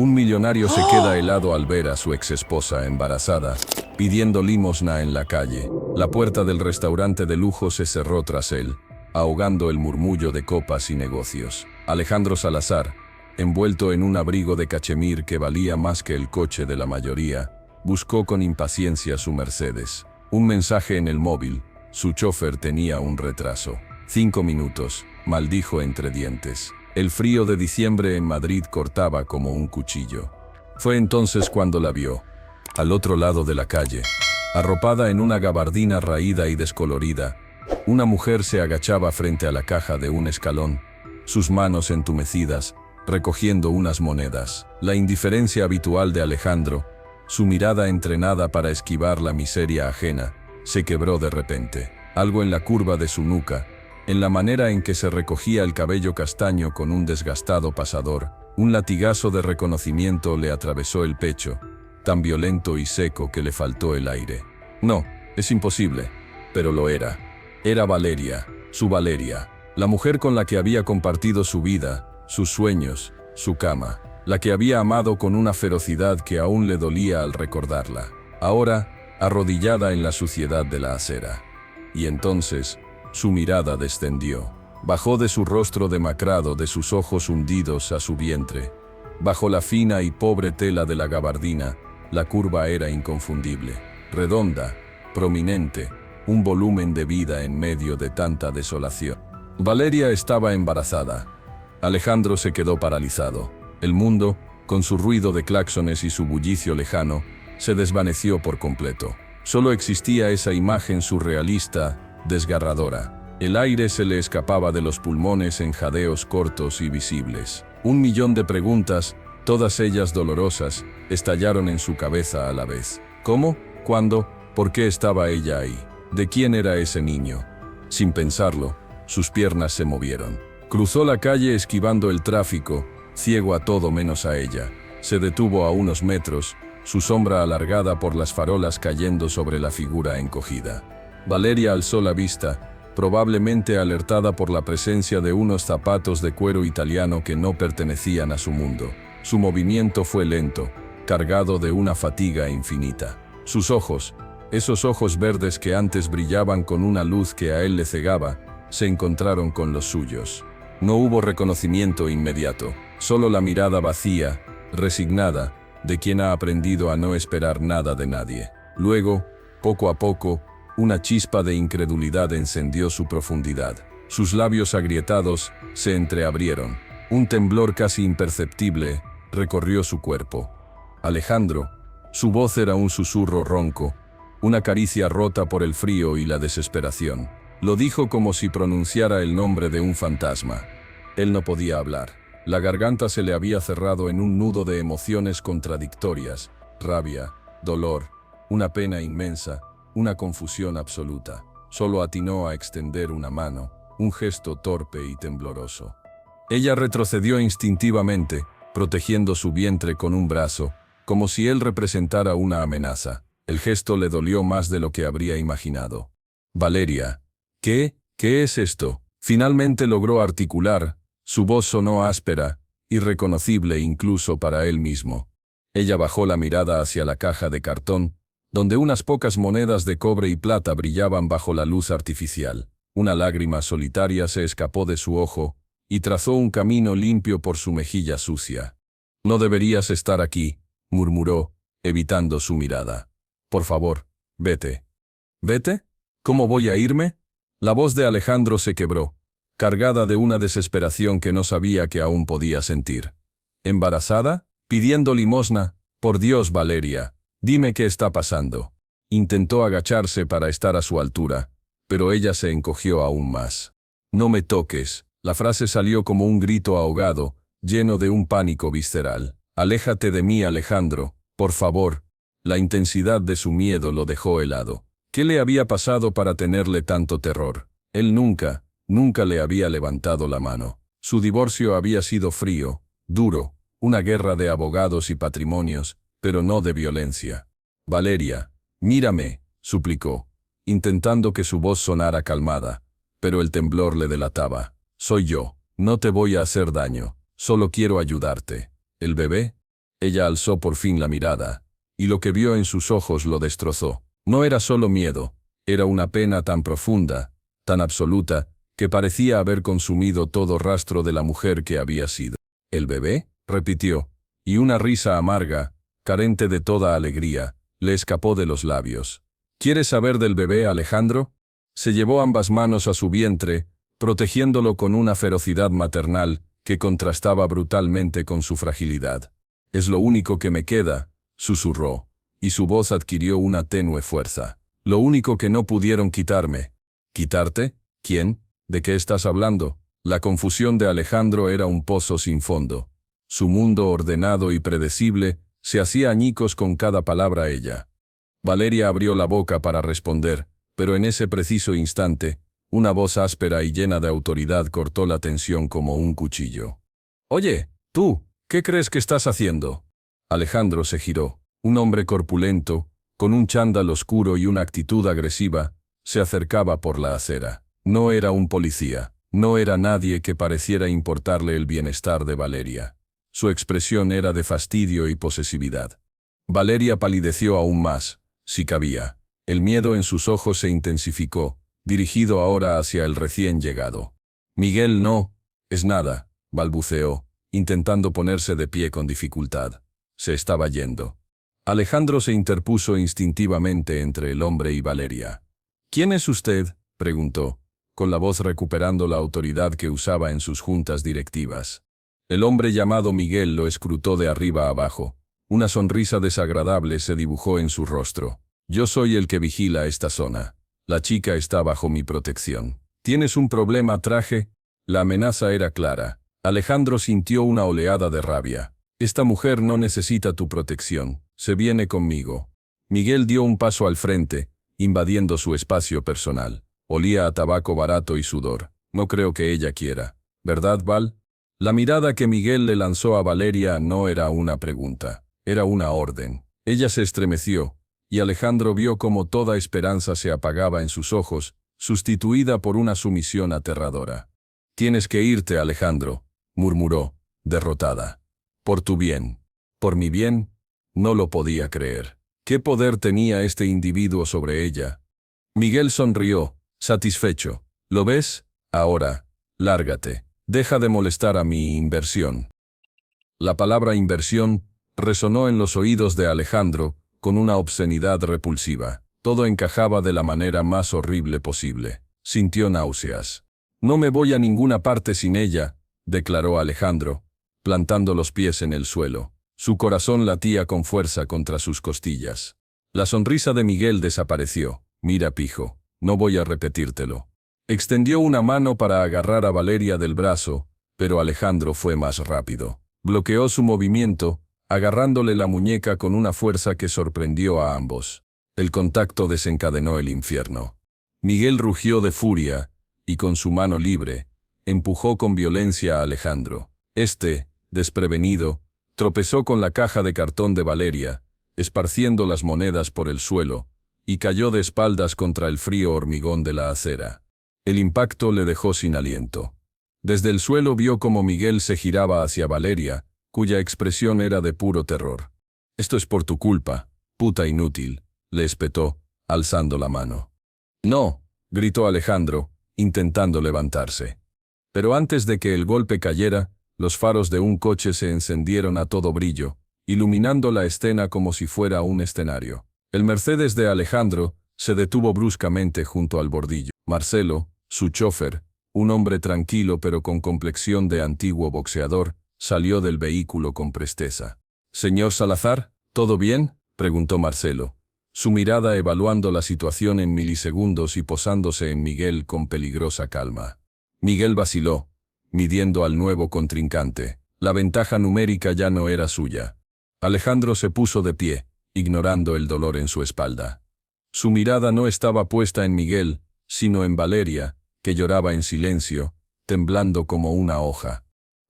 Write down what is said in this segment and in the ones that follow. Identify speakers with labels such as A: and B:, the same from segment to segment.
A: Un millonario se queda helado al ver a su exesposa embarazada, pidiendo limosna en la calle. La puerta del restaurante de lujo se cerró tras él, ahogando el murmullo de copas y negocios. Alejandro Salazar, envuelto en un abrigo de cachemir que valía más que el coche de la mayoría, buscó con impaciencia su Mercedes. Un mensaje en el móvil, su chofer tenía un retraso. 5 minutos, maldijo entre dientes. El frío de diciembre en Madrid cortaba como un cuchillo. Fue entonces cuando la vio, al otro lado de la calle, arropada en una gabardina raída y descolorida. Una mujer se agachaba frente a la caja de un escalón, sus manos entumecidas, recogiendo unas monedas. La indiferencia habitual de Alejandro, su mirada entrenada para esquivar la miseria ajena, se quebró de repente. Algo en la curva de su nuca, en la manera en que se recogía el cabello castaño con un desgastado pasador, un latigazo de reconocimiento le atravesó el pecho, tan violento y seco que le faltó el aire. No, es imposible, pero lo era. Era Valeria, su Valeria, la mujer con la que había compartido su vida, sus sueños, su cama, la que había amado con una ferocidad que aún le dolía al recordarla, ahora arrodillada en la suciedad de la acera. Y entonces, su mirada descendió, bajó de su rostro demacrado, de sus ojos hundidos a su vientre. Bajo la fina y pobre tela de la gabardina, la curva era inconfundible, redonda, prominente, un volumen de vida en medio de tanta desolación. Valeria estaba embarazada. Alejandro se quedó paralizado. El mundo, con su ruido de claxones y su bullicio lejano, se desvaneció por completo. Solo existía esa imagen surrealista, desgarradora. El aire se le escapaba de los pulmones en jadeos cortos y visibles. 1.000.000 de preguntas, todas ellas dolorosas, estallaron en su cabeza a la vez. ¿Cómo? ¿Cuándo? ¿Por qué estaba ella ahí? ¿De quién era ese niño? Sin pensarlo, sus piernas se movieron. Cruzó la calle esquivando el tráfico, ciego a todo menos a ella. Se detuvo a unos metros, su sombra alargada por las farolas cayendo sobre la figura encogida. Valeria alzó la vista, probablemente alertada por la presencia de unos zapatos de cuero italiano que no pertenecían a su mundo. Su movimiento fue lento, cargado de una fatiga infinita. Sus ojos, esos ojos verdes que antes brillaban con una luz que a él le cegaba, se encontraron con los suyos. No hubo reconocimiento inmediato, solo la mirada vacía, resignada, de quien ha aprendido a no esperar nada de nadie. Luego, poco a poco, una chispa de incredulidad encendió su profundidad. Sus labios agrietados se entreabrieron. Un temblor casi imperceptible recorrió su cuerpo. Alejandro, su voz era un susurro ronco, una caricia rota por el frío y la desesperación. Lo dijo como si pronunciara el nombre de un fantasma. Él no podía hablar. La garganta se le había cerrado en un nudo de emociones contradictorias, rabia, dolor, una pena inmensa, una confusión absoluta. Solo atinó a extender una mano, un gesto torpe y tembloroso. Ella retrocedió instintivamente, protegiendo su vientre con un brazo, como si él representara una amenaza. El gesto le dolió más de lo que habría imaginado. Valeria, ¿qué es esto? Finalmente logró articular, su voz sonó áspera, irreconocible incluso para él mismo. Ella bajó la mirada hacia la caja de cartón, donde unas pocas monedas de cobre y plata brillaban bajo la luz artificial. Una lágrima solitaria se escapó de su ojo y trazó un camino limpio por su mejilla sucia. «No deberías estar aquí», murmuró, evitando su mirada. «Por favor, vete». «¿Vete? ¿Cómo voy a irme?» La voz de Alejandro se quebró, cargada de una desesperación que no sabía que aún podía sentir. «¿Embarazada? ¿Pidiendo limosna? Por Dios, Valeria, dime qué está pasando». Intentó agacharse para estar a su altura, pero ella se encogió aún más. «No me toques». La frase salió como un grito ahogado, lleno de un pánico visceral. «Aléjate de mí, Alejandro, por favor». La intensidad de su miedo lo dejó helado. ¿Qué le había pasado para tenerle tanto terror? Él nunca le había levantado la mano. Su divorcio había sido frío, duro, una guerra de abogados y patrimonios, pero no de violencia. «Valeria, mírame», suplicó, intentando que su voz sonara calmada, pero el temblor le delataba. «Soy yo, no te voy a hacer daño, solo quiero ayudarte». «¿El bebé?» Ella alzó por fin la mirada, y lo que vio en sus ojos lo destrozó. No era solo miedo, era una pena tan profunda, tan absoluta, que parecía haber consumido todo rastro de la mujer que había sido. ¿El bebé?, repitió, y una risa amarga, carente de toda alegría, le escapó de los labios. ¿Quieres saber del bebé, Alejandro? Se llevó ambas manos a su vientre, protegiéndolo con una ferocidad maternal que contrastaba brutalmente con su fragilidad. «Es lo único que me queda», susurró, y su voz adquirió una tenue fuerza. «Lo único que no pudieron quitarme». «¿Quitarte? ¿Quién? ¿De qué estás hablando?» La confusión de Alejandro era un pozo sin fondo. Su mundo ordenado y predecible se hacía añicos con cada palabra ella. Valeria abrió la boca para responder, pero en ese preciso instante, una voz áspera y llena de autoridad cortó la tensión como un cuchillo. «Oye, tú, ¿qué crees que estás haciendo?» Alejandro se giró. Un hombre corpulento, con un chándal oscuro y una actitud agresiva, se acercaba por la acera. No era un policía, no era nadie que pareciera importarle el bienestar de Valeria. Su expresión era de fastidio y posesividad. Valeria palideció aún más, si cabía. El miedo en sus ojos se intensificó, dirigido ahora hacia el recién llegado. «Miguel, no, es nada», balbuceó, intentando ponerse de pie con dificultad. Se estaba yendo. Alejandro se interpuso instintivamente entre el hombre y Valeria. «¿Quién es usted?», preguntó, con la voz recuperando la autoridad que usaba en sus juntas directivas. El hombre llamado Miguel lo escrutó de arriba a abajo. Una sonrisa desagradable se dibujó en su rostro. «Yo soy el que vigila esta zona. La chica está bajo mi protección». «¿Tienes un problema, traje?» La amenaza era clara. Alejandro sintió una oleada de rabia. «Esta mujer no necesita tu protección. Se viene conmigo». Miguel dio un paso al frente, invadiendo su espacio personal. Olía a tabaco barato y sudor. «No creo que ella quiera. ¿Verdad, Val?» La mirada que Miguel le lanzó a Valeria no era una pregunta. Era una orden. Ella se estremeció, y Alejandro vio cómo toda esperanza se apagaba en sus ojos, sustituida por una sumisión aterradora. «Tienes que irte, Alejandro», murmuró, derrotada. «Por tu bien». «¿Por mi bien?» No lo podía creer. ¿Qué poder tenía este individuo sobre ella? Miguel sonrió, satisfecho. «¿Lo ves? Ahora, lárgate. Deja de molestar a mi inversión». La palabra inversión resonó en los oídos de Alejandro con una obscenidad repulsiva. Todo encajaba de la manera más horrible posible. Sintió náuseas. «No me voy a ninguna parte sin ella», declaró Alejandro, plantando los pies en el suelo. Su corazón latía con fuerza contra sus costillas. La sonrisa de Miguel desapareció. «Mira, pijo, no voy a repetírtelo». Extendió una mano para agarrar a Valeria del brazo, pero Alejandro fue más rápido. Bloqueó su movimiento, agarrándole la muñeca con una fuerza que sorprendió a ambos. El contacto desencadenó el infierno. Miguel rugió de furia, y con su mano libre, empujó con violencia a Alejandro. Este, desprevenido, tropezó con la caja de cartón de Valeria, esparciendo las monedas por el suelo, y cayó de espaldas contra el frío hormigón de la acera. El impacto le dejó sin aliento. Desde el suelo vio cómo Miguel se giraba hacia Valeria, cuya expresión era de puro terror. «Esto es por tu culpa, puta inútil», le espetó, alzando la mano. «No», gritó Alejandro, intentando levantarse. Pero antes de que el golpe cayera, los faros de un coche se encendieron a todo brillo, iluminando la escena como si fuera un escenario. El Mercedes de Alejandro se detuvo bruscamente junto al bordillo. Marcelo, su chofer, un hombre tranquilo pero con complexión de antiguo boxeador, salió del vehículo con presteza. «Señor Salazar, ¿todo bien?», preguntó Marcelo, su mirada evaluando la situación en milisegundos y posándose en Miguel con peligrosa calma. Miguel vaciló, midiendo al nuevo contrincante. La ventaja numérica ya no era suya. Alejandro se puso de pie, ignorando el dolor en su espalda. Su mirada no estaba puesta en Miguel, sino en Valeria, que lloraba en silencio, temblando como una hoja.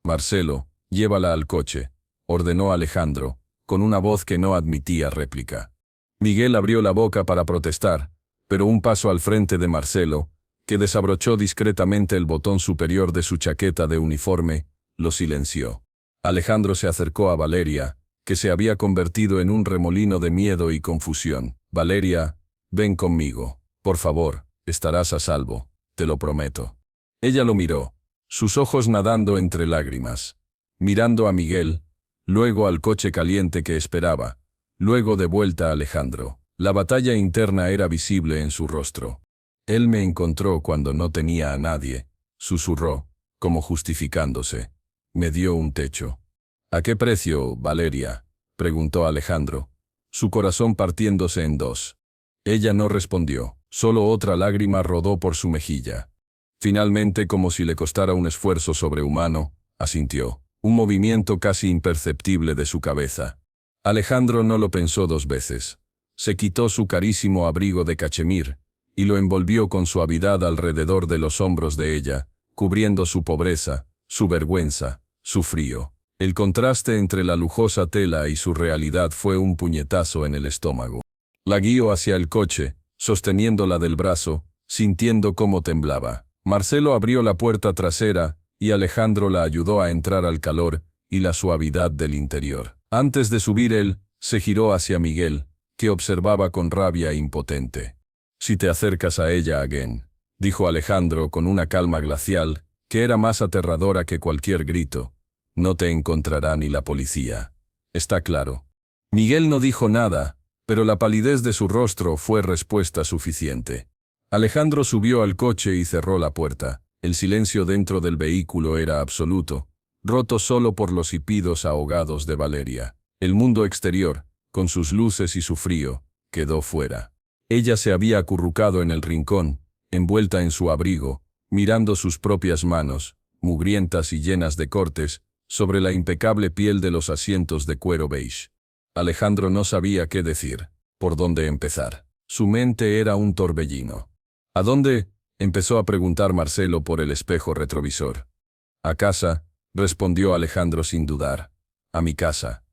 A: «Marcelo, llévala al coche», ordenó Alejandro, con una voz que no admitía réplica. Miguel abrió la boca para protestar, pero un paso al frente de Marcelo, que desabrochó discretamente el botón superior de su chaqueta de uniforme, lo silenció. Alejandro se acercó a Valeria, que se había convertido en un remolino de miedo y confusión. Valeria, ven conmigo. Por favor, estarás a salvo, te lo prometo. Ella lo miró, sus ojos nadando entre lágrimas, mirando a Miguel, luego al coche caliente que esperaba, luego de vuelta a Alejandro. La batalla interna era visible en su rostro. Él me encontró cuando no tenía a nadie, susurró, como justificándose. Me dio un techo. ¿A qué precio, Valeria?, preguntó Alejandro, su corazón partiéndose en dos. Ella no respondió, solo otra lágrima rodó por su mejilla. Finalmente, como si le costara un esfuerzo sobrehumano, asintió, un movimiento casi imperceptible de su cabeza. Alejandro no lo pensó dos veces. Se quitó su carísimo abrigo de cachemir, y lo envolvió con suavidad alrededor de los hombros de ella, cubriendo su pobreza, su vergüenza, su frío. El contraste entre la lujosa tela y su realidad fue un puñetazo en el estómago. La guió hacia el coche, sosteniéndola del brazo, sintiendo cómo temblaba. Marcelo abrió la puerta trasera, y Alejandro la ayudó a entrar al calor y la suavidad del interior. Antes de subir él, se giró hacia Miguel, que observaba con rabia impotente. «Si te acercas a ella, again», dijo Alejandro con una calma glacial, que era más aterradora que cualquier grito, «no te encontrará ni la policía. Está claro». Miguel no dijo nada, pero la palidez de su rostro fue respuesta suficiente. Alejandro subió al coche y cerró la puerta. El silencio dentro del vehículo era absoluto, roto solo por los hipidos ahogados de Valeria. El mundo exterior, con sus luces y su frío, quedó fuera. Ella se había acurrucado en el rincón, envuelta en su abrigo, mirando sus propias manos, mugrientas y llenas de cortes, sobre la impecable piel de los asientos de cuero beige. Alejandro no sabía qué decir, por dónde empezar. Su mente era un torbellino. ¿A dónde?, empezó a preguntar Marcelo por el espejo retrovisor. «A casa», respondió Alejandro sin dudar. «A mi casa».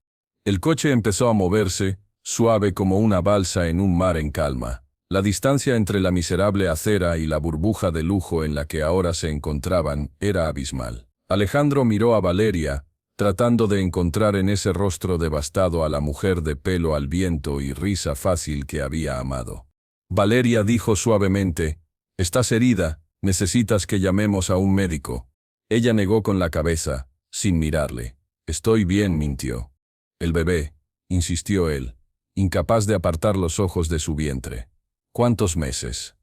A: El coche empezó a moverse, suave como una balsa en un mar en calma. La distancia entre la miserable acera y la burbuja de lujo en la que ahora se encontraban era abismal. Alejandro miró a Valeria, tratando de encontrar en ese rostro devastado a la mujer de pelo al viento y risa fácil que había amado. Valeria dijo suavemente, «Estás herida, necesitas que llamemos a un médico». Ella negó con la cabeza, sin mirarle. «Estoy bien», mintió. «El bebé», insistió él, incapaz de apartar los ojos de su vientre. «¿Cuántos meses?»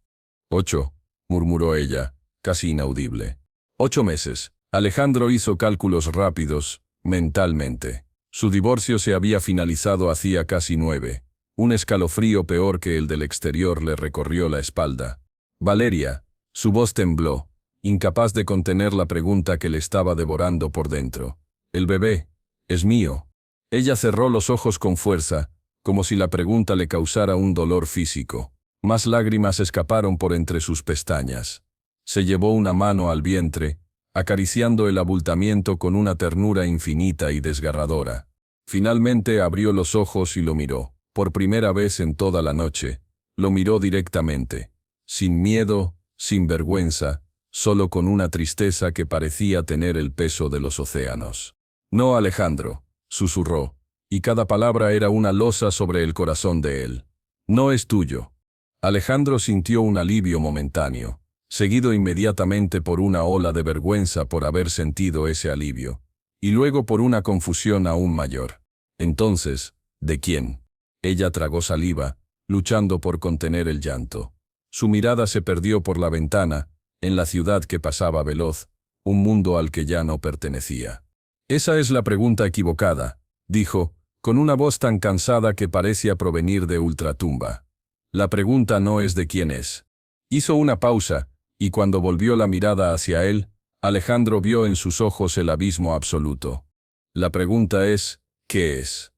A: «8», murmuró ella, casi inaudible. «8 meses». Alejandro hizo cálculos rápidos, mentalmente. Su divorcio se había finalizado hacía casi 9. Un escalofrío peor que el del exterior le recorrió la espalda. «Valeria», su voz tembló, incapaz de contener la pregunta que le estaba devorando por dentro. «El bebé es mío». Ella cerró los ojos con fuerza, como si la pregunta le causara un dolor físico. Más lágrimas escaparon por entre sus pestañas. Se llevó una mano al vientre, acariciando el abultamiento con una ternura infinita y desgarradora. Finalmente abrió los ojos y lo miró. Por primera vez en toda la noche, lo miró directamente, sin miedo, sin vergüenza, solo con una tristeza que parecía tener el peso de los océanos. «No, Alejandro», susurró, y cada palabra era una losa sobre el corazón de él. «No es tuyo». Alejandro sintió un alivio momentáneo, seguido inmediatamente por una ola de vergüenza por haber sentido ese alivio, y luego por una confusión aún mayor. Entonces, ¿de quién? Ella tragó saliva, luchando por contener el llanto. Su mirada se perdió por la ventana, en la ciudad que pasaba veloz, un mundo al que ya no pertenecía. «Esa es la pregunta equivocada», dijo, con una voz tan cansada que parecía provenir de ultratumba. «La pregunta no es de quién es». Hizo una pausa, y cuando volvió la mirada hacia él, Alejandro vio en sus ojos el abismo absoluto. «La pregunta es, ¿qué es?».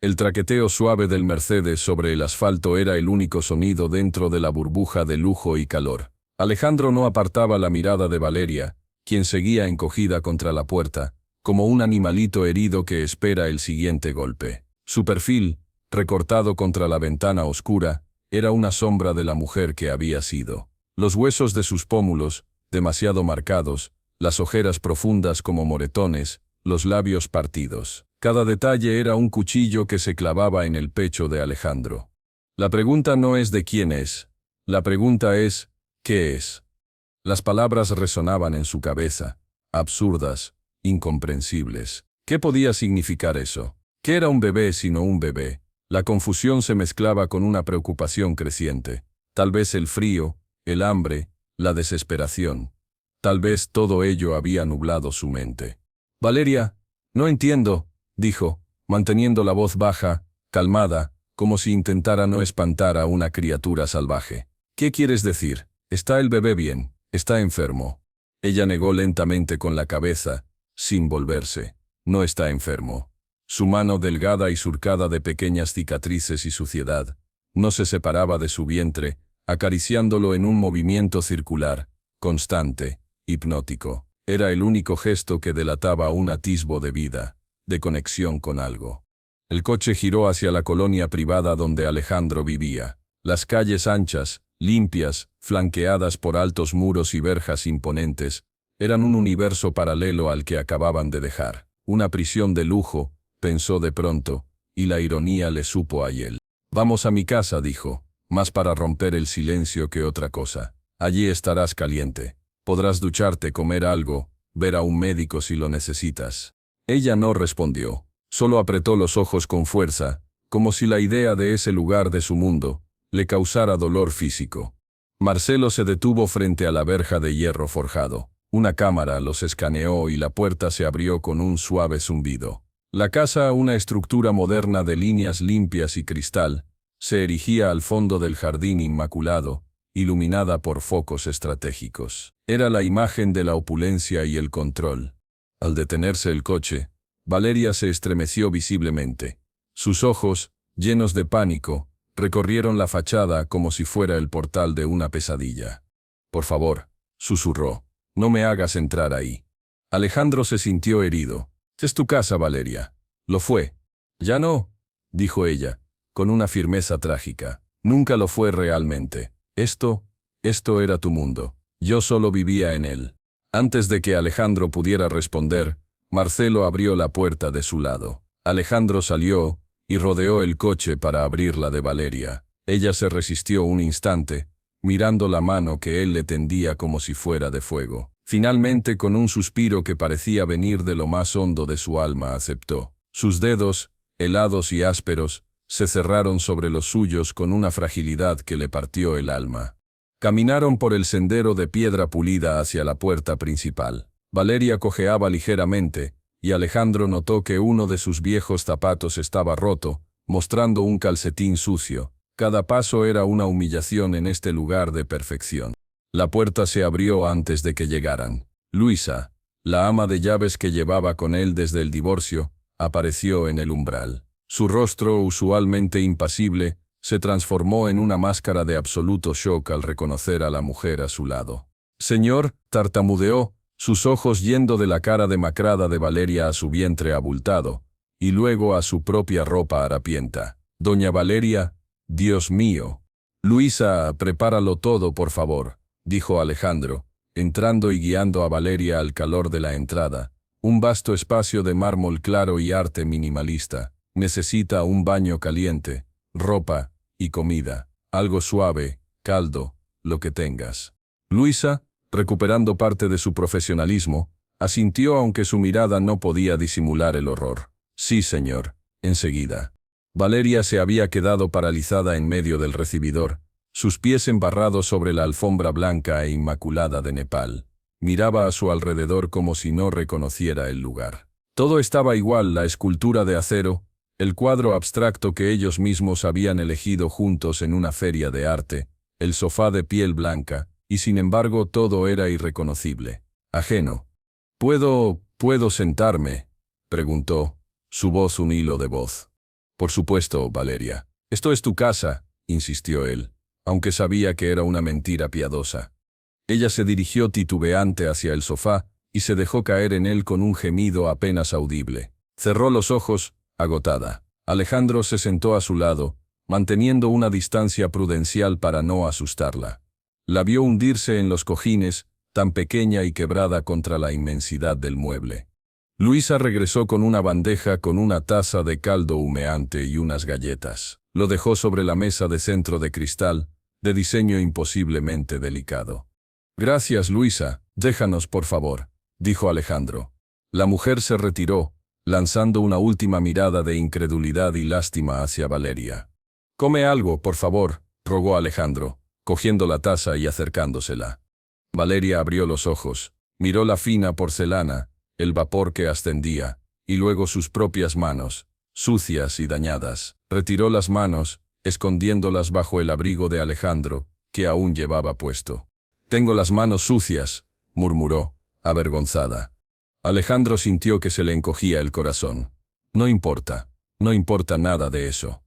A: El traqueteo suave del Mercedes sobre el asfalto era el único sonido dentro de la burbuja de lujo y calor. Alejandro no apartaba la mirada de Valeria, quien seguía encogida contra la puerta, como un animalito herido que espera el siguiente golpe. Su perfil, recortado contra la ventana oscura, era una sombra de la mujer que había sido. Los huesos de sus pómulos, demasiado marcados, las ojeras profundas como moretones, los labios partidos. Cada detalle era un cuchillo que se clavaba en el pecho de Alejandro. La pregunta no es de quién es. La pregunta es, ¿qué es? Las palabras resonaban en su cabeza, absurdas, incomprensibles. ¿Qué podía significar eso? ¿Qué era un bebé sino un bebé? La confusión se mezclaba con una preocupación creciente. Tal vez el frío, el hambre, la desesperación. Tal vez todo ello había nublado su mente. Valeria, no entiendo, dijo, manteniendo la voz baja, calmada, como si intentara no espantar a una criatura salvaje. ¿Qué quieres decir? ¿Está el bebé bien? ¿Está enfermo? Ella negó lentamente con la cabeza, sin volverse. No está enfermo. Su mano delgada y surcada de pequeñas cicatrices y suciedad, no se separaba de su vientre, acariciándolo en un movimiento circular, constante, hipnótico. Era el único gesto que delataba un atisbo de vida, de conexión con algo. El coche giró hacia la colonia privada donde Alejandro vivía. Las calles anchas, limpias, flanqueadas por altos muros y verjas imponentes, eran un universo paralelo al que acababan de dejar. Una prisión de lujo, pensó de pronto, y la ironía le supo a él. Vamos a mi casa, dijo, más para romper el silencio que otra cosa. Allí estarás caliente. Podrás ducharte, comer algo, ver a un médico si lo necesitas. Ella no respondió. Solo apretó los ojos con fuerza, como si la idea de ese lugar de su mundo le causara dolor físico. Marcelo se detuvo frente a la verja de hierro forjado. Una cámara los escaneó y la puerta se abrió con un suave zumbido. La casa, una estructura moderna de líneas limpias y cristal, se erigía al fondo del jardín inmaculado, iluminada por focos estratégicos. Era la imagen de la opulencia y el control. Al detenerse el coche, Valeria se estremeció visiblemente. Sus ojos, llenos de pánico, recorrieron la fachada como si fuera el portal de una pesadilla. Por favor, susurró, no me hagas entrar ahí. Alejandro se sintió herido. Es tu casa, Valeria. Lo fue. Ya no, dijo ella, con una firmeza trágica. Nunca lo fue realmente. Esto era tu mundo. Yo solo vivía en él. Antes de que Alejandro pudiera responder, Marcelo abrió la puerta de su lado. Alejandro salió y rodeó el coche para abrir la de Valeria. Ella se resistió un instante, mirando la mano que él le tendía como si fuera de fuego. Finalmente, con un suspiro que parecía venir de lo más hondo de su alma, aceptó. Sus dedos, helados y ásperos, se cerraron sobre los suyos con una fragilidad que le partió el alma. Caminaron por el sendero de piedra pulida hacia la puerta principal. Valeria cojeaba ligeramente, y Alejandro notó que uno de sus viejos zapatos estaba roto, mostrando un calcetín sucio. Cada paso era una humillación en este lugar de perfección. La puerta se abrió antes de que llegaran. Luisa, la ama de llaves que llevaba con él desde el divorcio, apareció en el umbral. Su rostro, usualmente impasible, se transformó en una máscara de absoluto shock al reconocer a la mujer a su lado. «Señor», tartamudeó, sus ojos yendo de la cara demacrada de Valeria a su vientre abultado, y luego a su propia ropa harapienta. «Doña Valeria, Dios mío». «Luisa, prepáralo todo, por favor», dijo Alejandro, entrando y guiando a Valeria al calor de la entrada. Un vasto espacio de mármol claro y arte minimalista. Necesita un baño caliente, ropa y comida. Algo suave, caldo, lo que tengas. Luisa, recuperando parte de su profesionalismo, asintió aunque su mirada no podía disimular el horror. «Sí, señor, enseguida». Valeria se había quedado paralizada en medio del recibidor, sus pies embarrados sobre la alfombra blanca e inmaculada de Nepal. Miraba a su alrededor como si no reconociera el lugar. Todo estaba igual: la escultura de acero, el cuadro abstracto que ellos mismos habían elegido juntos en una feria de arte, el sofá de piel blanca, y sin embargo todo era irreconocible, ajeno. ¿Puedo sentarme?», preguntó, su voz un hilo de voz. «Por supuesto, Valeria. Esto es tu casa», insistió él, aunque sabía que era una mentira piadosa. Ella se dirigió titubeante hacia el sofá y se dejó caer en él con un gemido apenas audible. Cerró los ojos, agotada. Alejandro se sentó a su lado, manteniendo una distancia prudencial para no asustarla. La vio hundirse en los cojines, tan pequeña y quebrada contra la inmensidad del mueble. Luisa regresó con una bandeja con una taza de caldo humeante y unas galletas. Lo dejó sobre la mesa de centro de cristal, de diseño imposiblemente delicado. Gracias, Luisa, déjanos por favor, dijo Alejandro. La mujer se retiró, lanzando una última mirada de incredulidad y lástima hacia Valeria. Come algo, por favor, rogó Alejandro, cogiendo la taza y acercándosela. Valeria abrió los ojos, miró la fina porcelana, el vapor que ascendía, y luego sus propias manos, sucias y dañadas. Retiró las manos, escondiéndolas bajo el abrigo de Alejandro, que aún llevaba puesto. «Tengo las manos sucias», murmuró, avergonzada. Alejandro sintió que se le encogía el corazón. No importa nada de eso.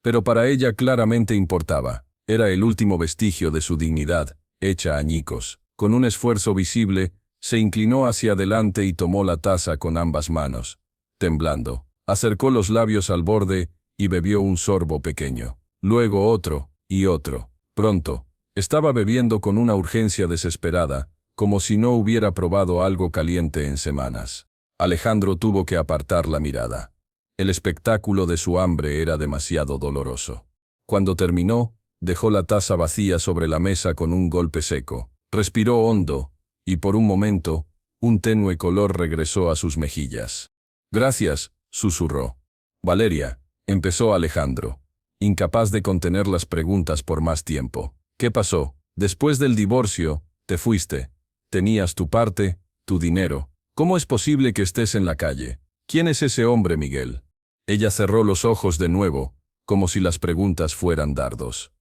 A: Pero para ella claramente importaba. Era el último vestigio de su dignidad, hecha añicos. Con un esfuerzo visible, se inclinó hacia adelante y tomó la taza con ambas manos. Temblando, acercó los labios al borde y bebió un sorbo pequeño. Luego otro, y otro. Pronto, estaba bebiendo con una urgencia desesperada, como si no hubiera probado algo caliente en semanas. Alejandro tuvo que apartar la mirada. El espectáculo de su hambre era demasiado doloroso. Cuando terminó, dejó la taza vacía sobre la mesa con un golpe seco. Respiró hondo, y por un momento, un tenue color regresó a sus mejillas. «Gracias», susurró. «Valeria», empezó Alejandro, incapaz de contener las preguntas por más tiempo. «¿Qué pasó? Después del divorcio, te fuiste. Tenías tu parte, tu dinero. ¿Cómo es posible que estés en la calle? ¿Quién es ese hombre, Miguel?» Ella cerró los ojos de nuevo, como si las preguntas fueran dardos.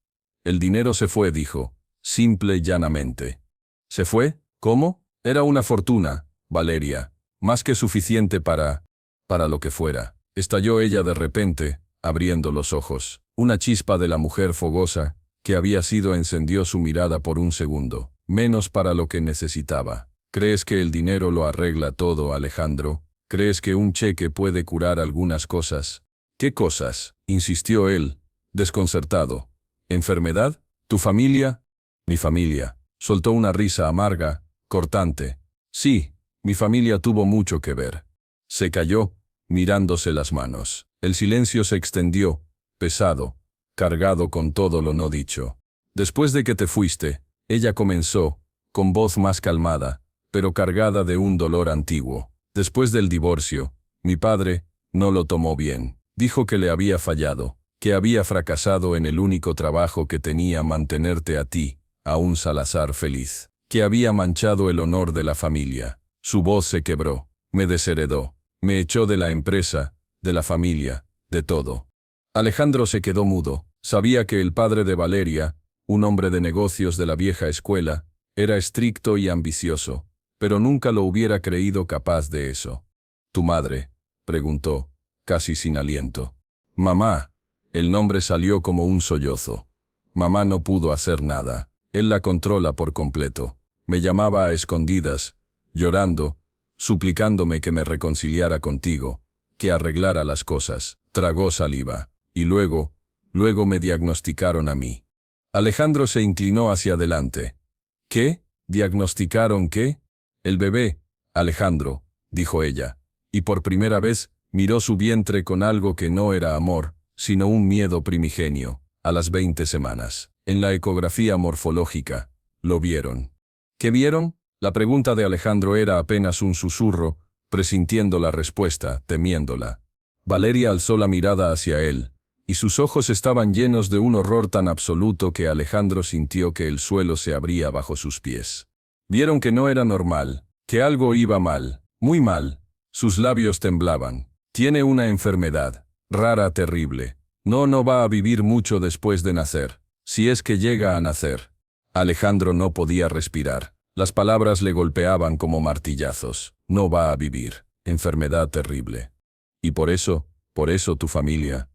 A: «El dinero se fue», dijo, simple y llanamente. «¿Se fue? ¿Cómo?» «Era una fortuna, Valeria, más que suficiente para lo que fuera». Estalló ella de repente, abriendo los ojos. Una chispa de la mujer fogosa, que había sido encendió su mirada por un segundo, menos para lo que necesitaba. «¿Crees que el dinero lo arregla todo, Alejandro? ¿Crees que un cheque puede curar algunas cosas?» «¿Qué cosas?», insistió él, desconcertado. «¿Enfermedad? ¿Tu familia?» «Mi familia», soltó una risa amarga, cortante. «Sí, mi familia tuvo mucho que ver». Se calló, mirándose las manos. El silencio se extendió, pesado, cargado con todo lo no dicho. «Después de que te fuiste», ella comenzó, con voz más calmada, pero cargada de un dolor antiguo. «Después del divorcio, mi padre no lo tomó bien. Dijo que le había fallado, que había fracasado en el único trabajo que tenía, mantenerte a ti, a un Salazar feliz, que había manchado el honor de la familia». Su voz se quebró. «Me desheredó. Me echó de la empresa, de la familia, de todo». Alejandro se quedó mudo. Sabía que el padre de Valeria, un hombre de negocios de la vieja escuela, era estricto y ambicioso, pero nunca lo hubiera creído capaz de eso. «¿Tu madre?», preguntó, casi sin aliento. «Mamá». El nombre salió como un sollozo. «Mamá no pudo hacer nada. Él la controla por completo. Me llamaba a escondidas, llorando, suplicándome que me reconciliara contigo, que arreglara las cosas». Tragó saliva. «Y luego me diagnosticaron a mí». Alejandro se inclinó hacia adelante. «¿Qué? ¿Diagnosticaron qué?» «El bebé, Alejandro», dijo ella, y por primera vez miró su vientre con algo que no era amor, sino un miedo primigenio. A las 20 semanas, en la ecografía morfológica, lo vieron. ¿Qué vieron? La pregunta de Alejandro era apenas un susurro, presintiendo la respuesta, temiéndola. Valeria alzó la mirada hacia él, y sus ojos estaban llenos de un horror tan absoluto que Alejandro sintió que el suelo se abría bajo sus pies. Vieron que no era normal, que algo iba mal, muy mal. Sus labios temblaban. «Tiene una enfermedad, rara, terrible. No va a vivir mucho después de nacer, si es que llega a nacer». Alejandro no podía respirar. Las palabras le golpeaban como martillazos. «No va a vivir. Enfermedad terrible. Y por eso tu familia».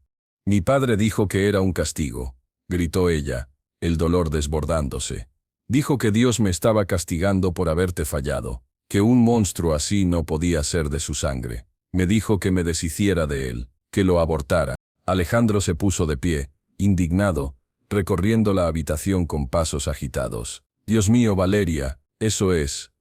A: «Mi padre dijo que era un castigo», gritó ella, el dolor desbordándose. «Dijo que Dios me estaba castigando por haberte fallado, que un monstruo así no podía ser de su sangre. Me dijo que me deshiciera de él, que lo abortara». Alejandro se puso de pie, indignado, recorriendo la habitación con pasos agitados. «Dios mío, Valeria, eso es.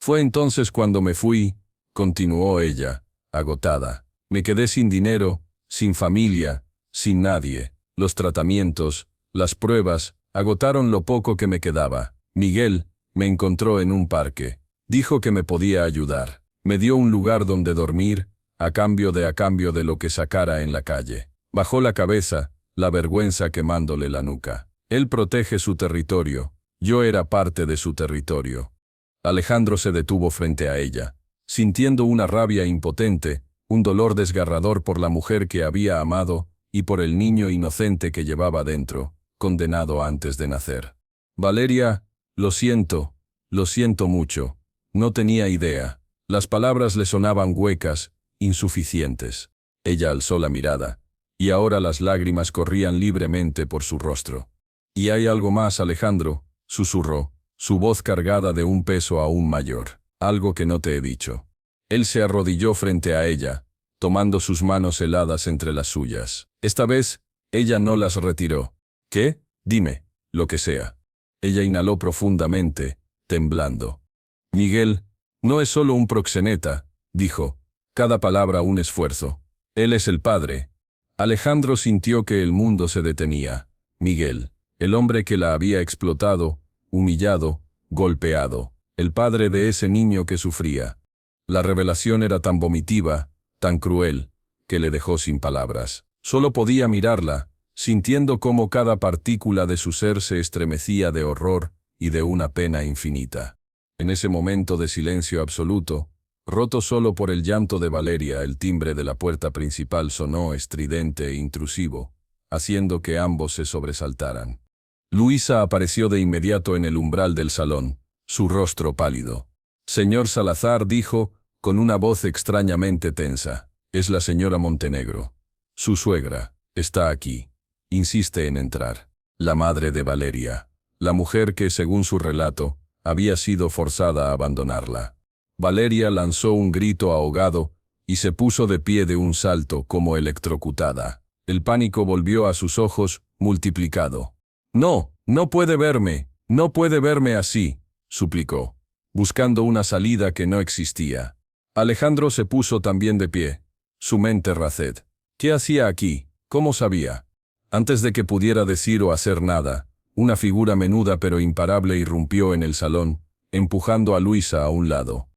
A: Fue entonces cuando me fui, continuó ella, agotada. Me quedé sin dinero, sin familia, sin nadie. Los tratamientos, las pruebas, agotaron lo poco que me quedaba. Miguel me encontró en un parque. Dijo que me podía ayudar. Me dio un lugar donde dormir, a cambio de lo que sacara en la calle. Bajó la cabeza, la vergüenza quemándole la nuca. Él protege su territorio. Yo era parte de su territorio. Alejandro se detuvo frente a ella, sintiendo una rabia impotente, un dolor desgarrador por la mujer que había amado y por el niño inocente que llevaba dentro, condenado antes de nacer. Valeria, lo siento mucho. No tenía idea. Las palabras le sonaban huecas, insuficientes. Ella alzó la mirada, y ahora las lágrimas corrían libremente por su rostro. «Y hay algo más, Alejandro», susurró, su voz cargada de un peso aún mayor. «Algo que no te he dicho». Él se arrodilló frente a ella, tomando sus manos heladas entre las suyas. Esta vez, ella no las retiró. «¿Qué? Dime, lo que sea». Ella inhaló profundamente, temblando. «Miguel no es solo un proxeneta», dijo, cada palabra un esfuerzo. «Él es el padre». Alejandro sintió que el mundo se detenía. Miguel, el hombre que la había explotado, humillado, golpeado, el padre de ese niño que sufría. La revelación era tan vomitiva, tan cruel, que le dejó sin palabras. Solo podía mirarla, sintiendo cómo cada partícula de su ser se estremecía de horror y de una pena infinita. En ese momento de silencio absoluto, roto solo por el llanto de Valeria, el timbre de la puerta principal sonó estridente e intrusivo, haciendo que ambos se sobresaltaran. Luisa apareció de inmediato en el umbral del salón, su rostro pálido. «Señor Salazar», dijo, con una voz extrañamente tensa, «es la señora Montenegro. Su suegra está aquí. Insiste en entrar». La madre de Valeria, la mujer que, según su relato, había sido forzada a abandonarla. Valeria lanzó un grito ahogado y se puso de pie de un salto como electrocutada. El pánico volvió a sus ojos, multiplicado. «No, no puede verme así», suplicó, buscando una salida que no existía. Alejandro se puso también de pie, su mente raced. ¿Qué hacía aquí? ¿Cómo sabía? Antes de que pudiera decir o hacer nada, una figura menuda pero imparable irrumpió en el salón, empujando a Luisa a un lado.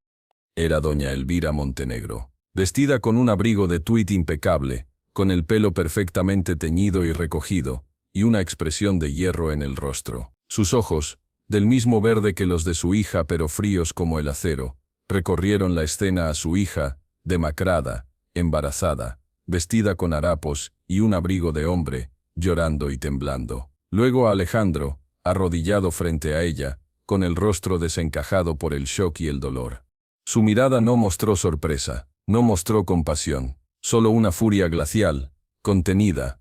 A: Era doña Elvira Montenegro, vestida con un abrigo de tuit impecable, con el pelo perfectamente teñido y recogido, y una expresión de hierro en el rostro. Sus ojos, del mismo verde que los de su hija pero fríos como el acero, recorrieron la escena a su hija, demacrada, embarazada, vestida con harapos y un abrigo de hombre, llorando y temblando. Luego a Alejandro, arrodillado frente a ella, con el rostro desencajado por el shock y el dolor. Su mirada no mostró sorpresa, no mostró compasión, solo una furia glacial, contenida.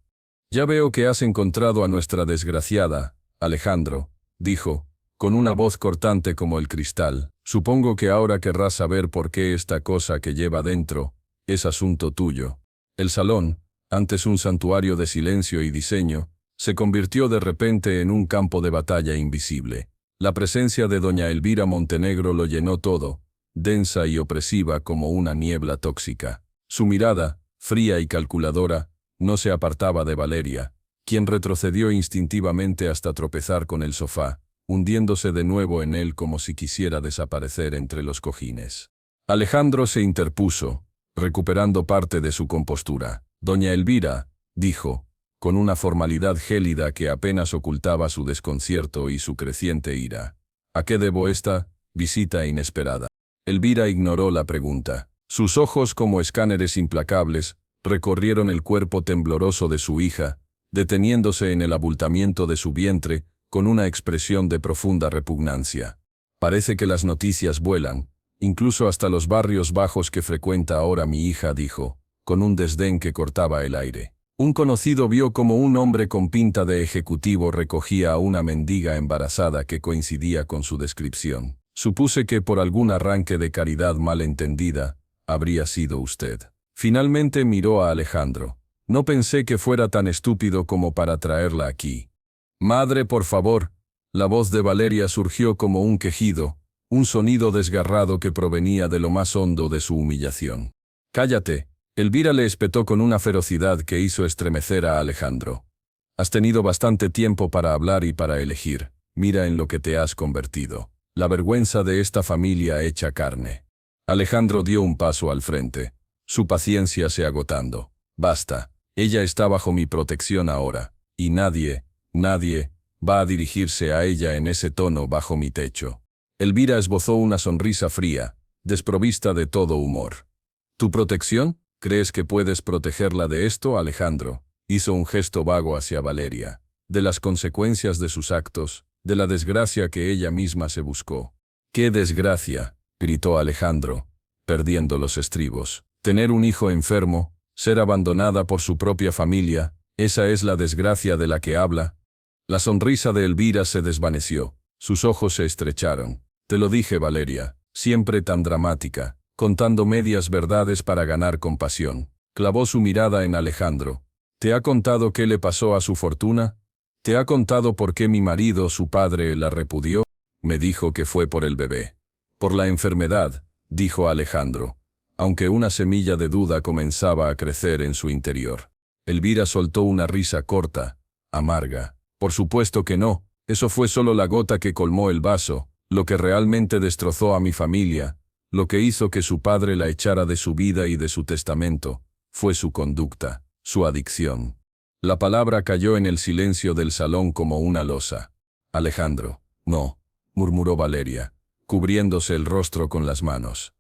A: «Ya veo que has encontrado a nuestra desgraciada, Alejandro», dijo, con una voz cortante como el cristal. «Supongo que ahora querrás saber por qué esta cosa que lleva dentro es asunto tuyo». El salón, antes un santuario de silencio y diseño, se convirtió de repente en un campo de batalla invisible. La presencia de doña Elvira Montenegro lo llenó todo, densa y opresiva como una niebla tóxica. Su mirada, fría y calculadora, no se apartaba de Valeria, quien retrocedió instintivamente hasta tropezar con el sofá, hundiéndose de nuevo en él como si quisiera desaparecer entre los cojines. Alejandro se interpuso, recuperando parte de su compostura. «Doña Elvira», dijo, con una formalidad gélida que apenas ocultaba su desconcierto y su creciente ira. «¿A qué debo esta visita inesperada?» Elvira ignoró la pregunta. Sus ojos, como escáneres implacables, recorrieron el cuerpo tembloroso de su hija, deteniéndose en el abultamiento de su vientre, con una expresión de profunda repugnancia. «Parece que las noticias vuelan, incluso hasta los barrios bajos que frecuenta ahora mi hija», dijo, con un desdén que cortaba el aire. Un conocido vio como un hombre con pinta de ejecutivo recogía a una mendiga embarazada que coincidía con su descripción. «Supuse que por algún arranque de caridad mal entendida, habría sido usted». Finalmente miró a Alejandro. «No pensé que fuera tan estúpido como para traerla aquí». «Madre, por favor». La voz de Valeria surgió como un quejido, un sonido desgarrado que provenía de lo más hondo de su humillación. «Cállate», Elvira le espetó con una ferocidad que hizo estremecer a Alejandro. «Has tenido bastante tiempo para hablar y para elegir. Mira en lo que te has convertido. La vergüenza de esta familia hecha carne». Alejandro dio un paso al frente, su paciencia se agotando. «Basta, ella está bajo mi protección ahora, y nadie va a dirigirse a ella en ese tono bajo mi techo». Elvira esbozó una sonrisa fría, desprovista de todo humor. «¿Tu protección? ¿Crees que puedes protegerla de esto, Alejandro?». Hizo un gesto vago hacia Valeria. «De las consecuencias de sus actos, de la desgracia que ella misma se buscó». «¿Qué desgracia?», gritó Alejandro, perdiendo los estribos. «Tener un hijo enfermo, ser abandonada por su propia familia, ¿esa es la desgracia de la que habla?». La sonrisa de Elvira se desvaneció, sus ojos se estrecharon. «Te lo dije, Valeria, siempre tan dramática, contando medias verdades para ganar compasión». Clavó su mirada en Alejandro. «¿Te ha contado qué le pasó a su fortuna? ¿Te ha contado por qué mi marido, su padre, la repudió?». «Me dijo que fue por el bebé». «Por la enfermedad», dijo Alejandro, aunque una semilla de duda comenzaba a crecer en su interior. Elvira soltó una risa corta, amarga. «Por supuesto que no, eso fue solo la gota que colmó el vaso. Lo que realmente destrozó a mi familia, lo que hizo que su padre la echara de su vida y de su testamento, fue su conducta, su adicción». La palabra cayó en el silencio del salón como una losa. «Alejandro, no», murmuró Valeria, cubriéndose el rostro con las manos.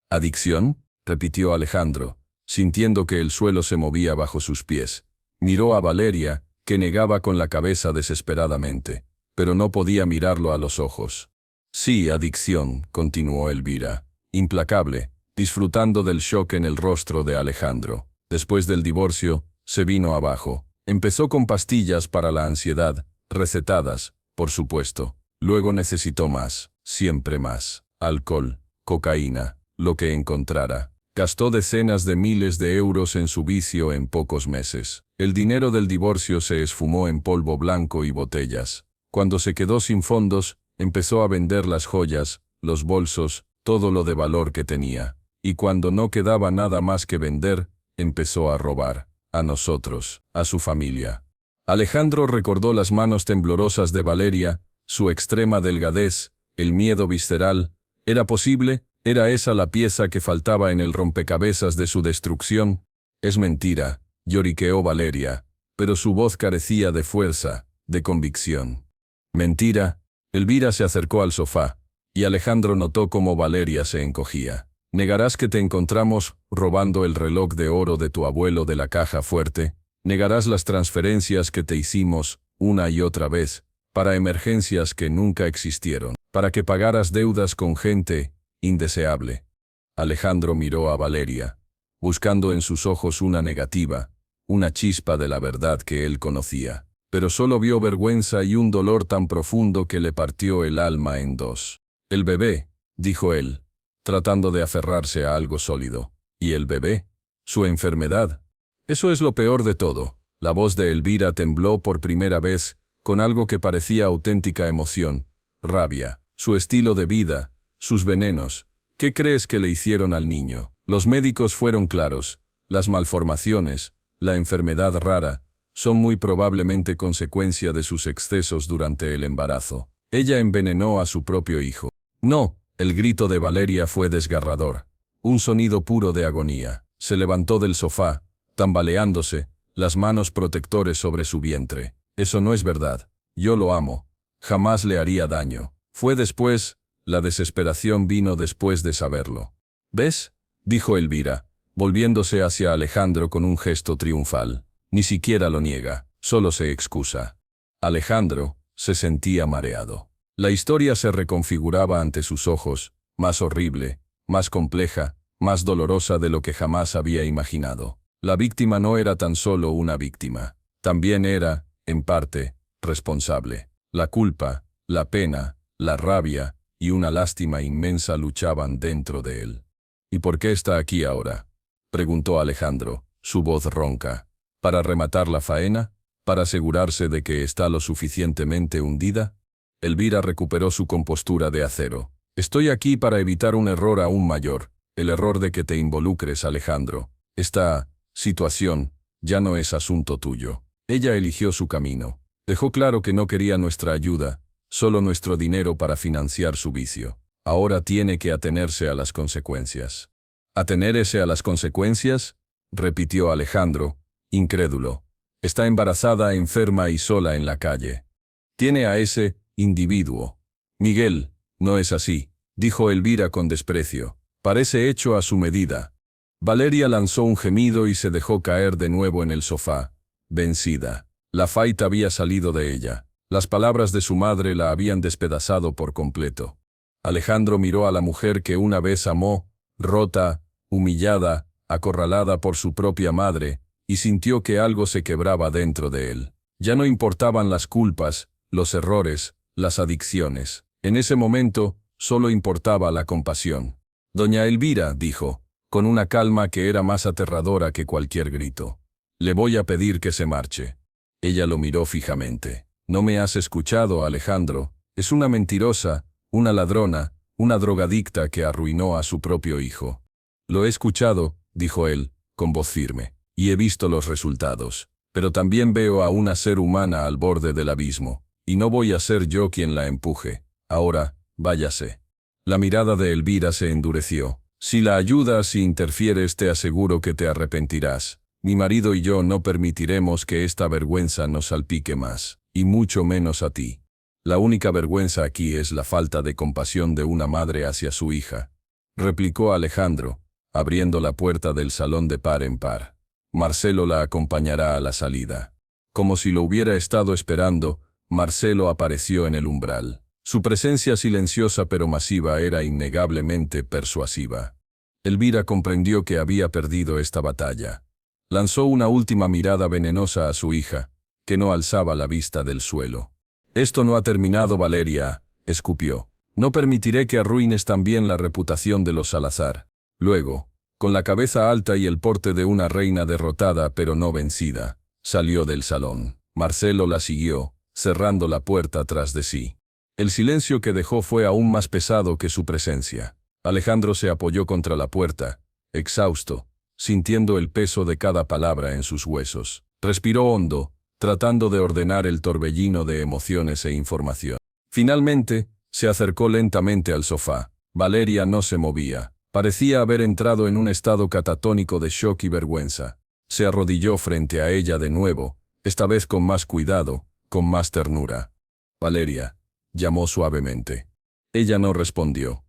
A: «¿Adicción?», repitió Alejandro, sintiendo que el suelo se movía bajo sus pies. Miró a Valeria, que negaba con la cabeza desesperadamente, pero no podía mirarlo a los ojos. «Sí, adicción», continuó Elvira, implacable, disfrutando del shock en el rostro de Alejandro. «Después del divorcio, se vino abajo. Empezó con pastillas para la ansiedad, recetadas, por supuesto. Luego necesitó más, siempre más. Alcohol, cocaína, lo que encontrara. Gastó decenas de miles de euros en su vicio en pocos meses. El dinero del divorcio se esfumó en polvo blanco y botellas. Cuando se quedó sin fondos, empezó a vender las joyas, los bolsos, todo lo de valor que tenía. Y cuando no quedaba nada más que vender, empezó a robar. A nosotros, a su familia». Alejandro recordó las manos temblorosas de Valeria, su extrema delgadez, el miedo visceral. ¿Era posible? ¿Era esa la pieza que faltaba en el rompecabezas de su destrucción? «Es mentira», lloriqueó Valeria, pero su voz carecía de fuerza, de convicción. «¿Mentira?». Elvira se acercó al sofá, y Alejandro notó cómo Valeria se encogía. «¿Negarás que te encontramos robando el reloj de oro de tu abuelo de la caja fuerte? ¿Negarás las transferencias que te hicimos, una y otra vez, para emergencias que nunca existieron, para que pagaras deudas con gente indeseable?» Alejandro miró a Valeria, buscando en sus ojos una negativa, una chispa de la verdad que él conocía, pero solo vio vergüenza y un dolor tan profundo que le partió el alma en dos. «El bebé», dijo él, tratando de aferrarse a algo sólido. «¿Y el bebé? ¿Su enfermedad?». «Eso es lo peor de todo». La voz de Elvira tembló por primera vez, con algo que parecía auténtica emoción, rabia. «Su estilo de vida, sus venenos. ¿Qué crees que le hicieron al niño?». Los médicos fueron claros. Las malformaciones, la enfermedad rara, son muy probablemente consecuencia de sus excesos durante el embarazo. Ella envenenó a su propio hijo. «No». El grito de Valeria fue desgarrador. Un sonido puro de agonía. Se levantó del sofá, tambaleándose, las manos protectores sobre su vientre. «Eso no es verdad. Yo lo amo. Jamás le haría daño». Fue después, la desesperación vino después de saberlo. «¿Ves?», dijo Elvira, volviéndose hacia Alejandro con un gesto triunfal. Ni siquiera lo niega, solo se excusa. Alejandro se sentía mareado. La historia se reconfiguraba ante sus ojos, más horrible, más compleja, más dolorosa de lo que jamás había imaginado. La víctima no era tan solo una víctima. También era, en parte, responsable. La culpa, la pena, la rabia y una lástima inmensa luchaban dentro de él. «¿Y por qué está aquí ahora?», preguntó Alejandro, su voz ronca. «¿Para rematar la faena? ¿Para asegurarse de que está lo suficientemente hundida?». Elvira recuperó su compostura de acero. Estoy aquí para evitar un error aún mayor, el error de que te involucres, Alejandro. Esta situación ya no es asunto tuyo. Ella eligió su camino. Dejó claro que no quería nuestra ayuda, solo nuestro dinero para financiar su vicio. Ahora tiene que atenerse a las consecuencias. ¿Atenerse a las consecuencias?, repitió Alejandro, incrédulo. Está embarazada, enferma y sola en la calle. Tiene a ese individuo. Miguel, no es así, dijo Elvira con desprecio. Parece hecho a su medida. Valeria lanzó un gemido y se dejó caer de nuevo en el sofá, vencida. La faita había salido de ella. Las palabras de su madre la habían despedazado por completo. Alejandro miró a la mujer que una vez amó, rota, humillada, acorralada por su propia madre, y sintió que algo se quebraba dentro de él. Ya no importaban las culpas, los errores, las adicciones. En ese momento, solo importaba la compasión. Doña Elvira, dijo, con una calma que era más aterradora que cualquier grito. Le voy a pedir que se marche. Ella lo miró fijamente. No me has escuchado, Alejandro. Es una mentirosa, una ladrona, una drogadicta que arruinó a su propio hijo. Lo he escuchado, dijo él, con voz firme, y he visto los resultados. Pero también veo a una ser humana al borde del abismo, y no voy a ser yo quien la empuje. Ahora, váyase. La mirada de Elvira se endureció. Si la ayudas y interfieres, te aseguro que te arrepentirás. Mi marido y yo no permitiremos que esta vergüenza nos salpique más, y mucho menos a ti. La única vergüenza aquí es la falta de compasión de una madre hacia su hija, replicó Alejandro, abriendo la puerta del salón de par en par. Marcelo la acompañará a la salida. Como si lo hubiera estado esperando, Marcelo apareció en el umbral. Su presencia silenciosa pero masiva era innegablemente persuasiva. Elvira comprendió que había perdido esta batalla. Lanzó una última mirada venenosa a su hija, que no alzaba la vista del suelo. Esto no ha terminado, Valeria, escupió. No permitiré que arruines también la reputación de los Salazar. Luego, con la cabeza alta y el porte de una reina derrotada pero no vencida, salió del salón. Marcelo la siguió, cerrando la puerta tras de sí. El silencio que dejó fue aún más pesado que su presencia. Alejandro se apoyó contra la puerta, exhausto, sintiendo el peso de cada palabra en sus huesos. Respiró hondo, tratando de ordenar el torbellino de emociones e información. Finalmente, se acercó lentamente al sofá. Valeria no se movía. Parecía haber entrado en un estado catatónico de shock y vergüenza. Se arrodilló frente a ella de nuevo, esta vez con más cuidado, con más ternura. Valeria, llamó suavemente. Ella no respondió.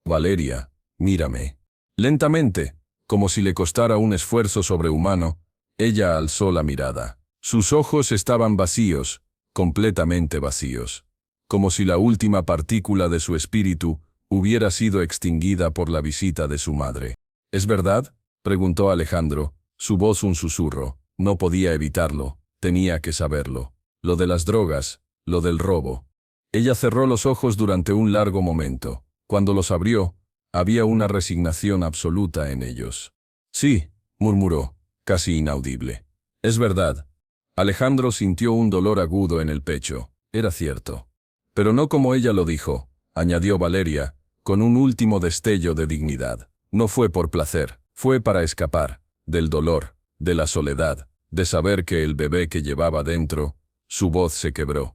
A: Valeria, mírame. Lentamente, como si le costara un esfuerzo sobrehumano, ella alzó la mirada. Sus ojos estaban vacíos, completamente vacíos, como si la última partícula de su espíritu hubiera sido extinguida por la visita de su madre. ¿Es verdad?, preguntó Alejandro, su voz un susurro. No podía evitarlo, tenía que saberlo. Lo de las drogas, lo del robo. Ella cerró los ojos durante un largo momento. Cuando los abrió, había una resignación absoluta en ellos. Sí, murmuró, casi inaudible. Es verdad. Alejandro sintió un dolor agudo en el pecho. Era cierto. Pero no como ella lo dijo, añadió Valeria, con un último destello de dignidad. No fue por placer, fue para escapar del dolor, de la soledad, de saber que el bebé que llevaba dentro, su voz se quebró.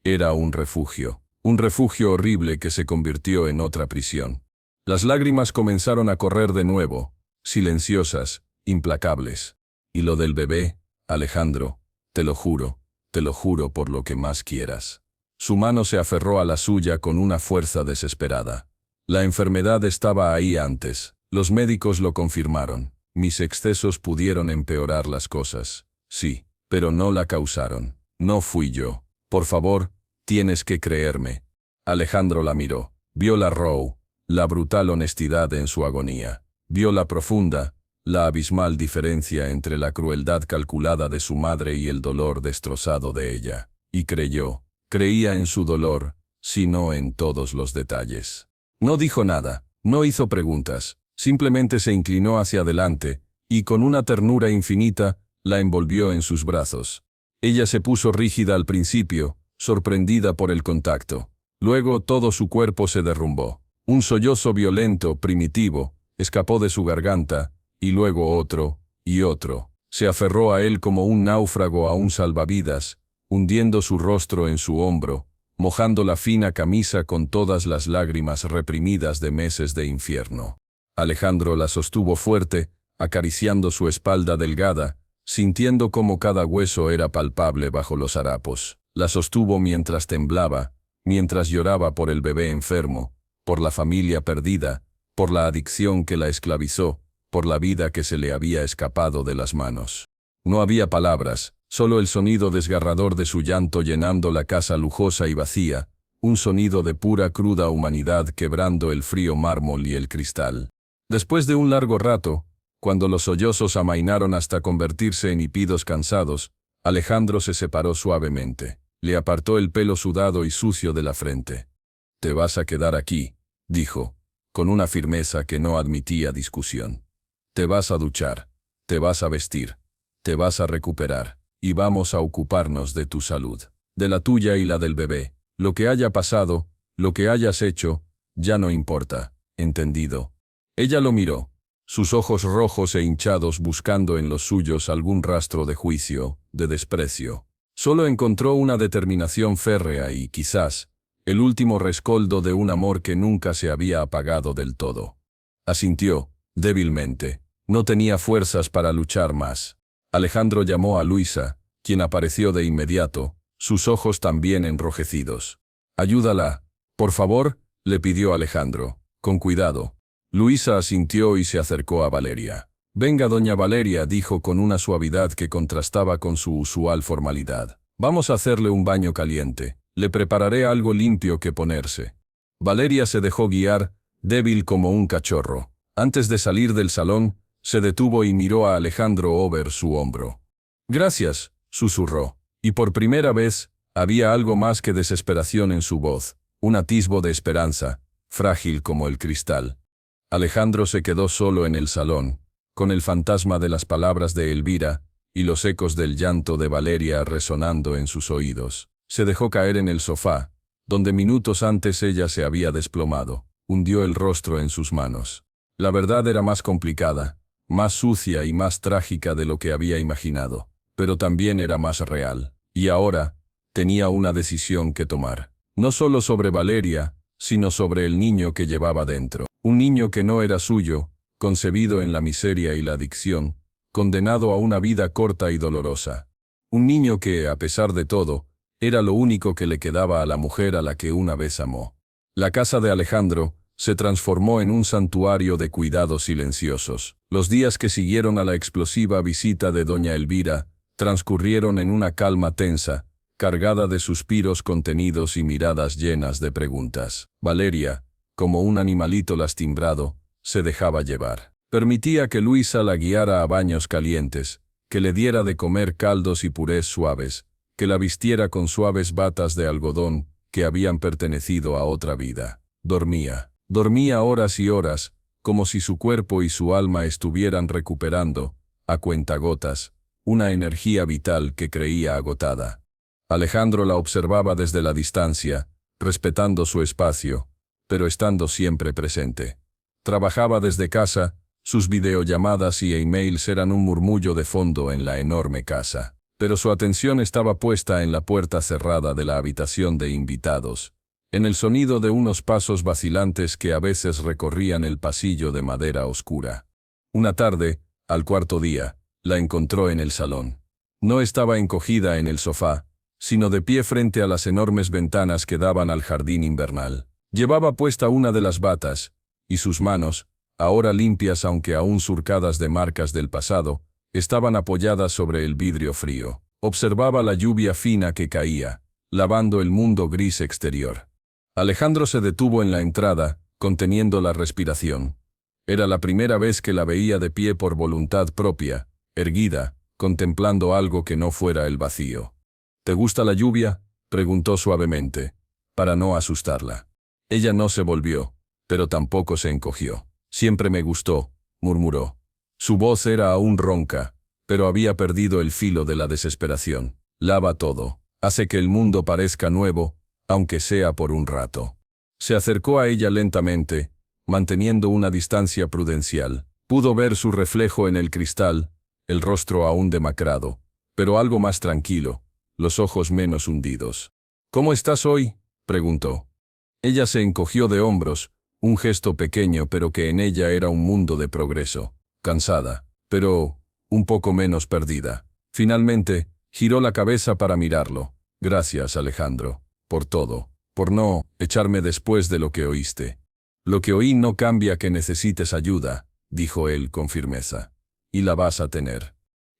A: Era un refugio horrible que se convirtió en otra prisión. Las lágrimas comenzaron a correr de nuevo, silenciosas, implacables. Y lo del bebé, Alejandro, te lo juro por lo que más quieras. Su mano se aferró a la suya con una fuerza desesperada. La enfermedad estaba ahí antes, los médicos lo confirmaron. Mis excesos pudieron empeorar las cosas, sí, pero no la causaron. No fui yo. Por favor, tienes que creerme. Alejandro la miró, vio la la brutal honestidad en su agonía, vio la profunda, la abismal diferencia entre la crueldad calculada de su madre y el dolor destrozado de ella, y creía en su dolor, si no en todos los detalles. No dijo nada, no hizo preguntas, simplemente se inclinó hacia adelante, y con una ternura infinita, la envolvió en sus brazos. Ella se puso rígida al principio, sorprendida por el contacto. Luego todo su cuerpo se derrumbó. Un sollozo violento, primitivo, escapó de su garganta, y luego otro, y otro. Se aferró a él como un náufrago a un salvavidas, hundiendo su rostro en su hombro, mojando la fina camisa con todas las lágrimas reprimidas de meses de infierno. Alejandro la sostuvo fuerte, acariciando su espalda delgada, sintiendo cómo cada hueso era palpable bajo los harapos. La sostuvo mientras temblaba, mientras lloraba por el bebé enfermo, por la familia perdida, por la adicción que la esclavizó, por la vida que se le había escapado de las manos. No había palabras, solo el sonido desgarrador de su llanto llenando la casa lujosa y vacía, un sonido de pura cruda humanidad quebrando el frío mármol y el cristal. Después de un largo rato, cuando los sollozos amainaron hasta convertirse en hipidos cansados, Alejandro se separó suavemente. Le apartó el pelo sudado y sucio de la frente. «Te vas a quedar aquí», dijo, con una firmeza que no admitía discusión. «Te vas a duchar, te vas a vestir, te vas a recuperar, y vamos a ocuparnos de tu salud, de la tuya y la del bebé. Lo que haya pasado, lo que hayas hecho, ya no importa, ¿entendido?». Ella lo miró, sus ojos rojos e hinchados buscando en los suyos algún rastro de juicio, de desprecio. Solo encontró una determinación férrea y, quizás, el último rescoldo de un amor que nunca se había apagado del todo. Asintió, débilmente. No tenía fuerzas para luchar más. Alejandro llamó a Luisa, quien apareció de inmediato, sus ojos también enrojecidos. «Ayúdala, por favor», le pidió Alejandro, con cuidado. Luisa asintió y se acercó a Valeria. «Venga, doña Valeria», dijo con una suavidad que contrastaba con su usual formalidad. «Vamos a hacerle un baño caliente. Le prepararé algo limpio que ponerse». Valeria se dejó guiar, débil como un cachorro. Antes de salir del salón, se detuvo y miró a Alejandro over su hombro. «Gracias», susurró, y por primera vez, había algo más que desesperación en su voz, un atisbo de esperanza, frágil como el cristal. Alejandro se quedó solo en el salón, con el fantasma de las palabras de Elvira y los ecos del llanto de Valeria resonando en sus oídos. Se dejó caer en el sofá, donde minutos antes ella se había desplomado. Hundió el rostro en sus manos. La verdad era más complicada, más sucia y más trágica de lo que había imaginado, pero también era más real. Y ahora, tenía una decisión que tomar. No solo sobre Valeria, sino sobre el niño que llevaba dentro. Un niño que no era suyo, concebido en la miseria y la adicción, condenado a una vida corta y dolorosa. Un niño que, a pesar de todo, era lo único que le quedaba a la mujer a la que una vez amó. La casa de Alejandro se transformó en un santuario de cuidados silenciosos. Los días que siguieron a la explosiva visita de doña Elvira transcurrieron en una calma tensa, cargada de suspiros contenidos y miradas llenas de preguntas. Valeria, como un animalito lastimbrado, se dejaba llevar. Permitía que Luisa la guiara a baños calientes, que le diera de comer caldos y purés suaves, que la vistiera con suaves batas de algodón que habían pertenecido a otra vida. Dormía horas y horas, como si su cuerpo y su alma estuvieran recuperando, a cuentagotas, una energía vital que creía agotada. Alejandro la observaba desde la distancia, respetando su espacio, pero estando siempre presente. Trabajaba desde casa, sus videollamadas y emails eran un murmullo de fondo en la enorme casa, pero su atención estaba puesta en la puerta cerrada de la habitación de invitados, en el sonido de unos pasos vacilantes que a veces recorrían el pasillo de madera oscura. Una tarde, al cuarto día, la encontró en el salón. No estaba encogida en el sofá, sino de pie frente a las enormes ventanas que daban al jardín invernal. Llevaba puesta una de las batas, y sus manos, ahora limpias aunque aún surcadas de marcas del pasado, estaban apoyadas sobre el vidrio frío. Observaba la lluvia fina que caía, lavando el mundo gris exterior. Alejandro se detuvo en la entrada, conteniendo la respiración. Era la primera vez que la veía de pie por voluntad propia, erguida, contemplando algo que no fuera el vacío. «¿Te gusta la lluvia?», preguntó suavemente, para no asustarla. Ella no se volvió, pero tampoco se encogió. «Siempre me gustó», murmuró. Su voz era aún ronca, pero había perdido el filo de la desesperación. «Lava todo. Hace que el mundo parezca nuevo, aunque sea por un rato». Se acercó a ella lentamente, manteniendo una distancia prudencial. Pudo ver su reflejo en el cristal, el rostro aún demacrado, pero algo más tranquilo, los ojos menos hundidos. «¿Cómo estás hoy?», preguntó. Ella se encogió de hombros, un gesto pequeño pero que en ella era un mundo de progreso. Cansada, pero un poco menos perdida. Finalmente, giró la cabeza para mirarlo. «Gracias, Alejandro, por todo, por no echarme después de lo que oíste». «Lo que oí no cambia que necesites ayuda», dijo él con firmeza. «Y la vas a tener».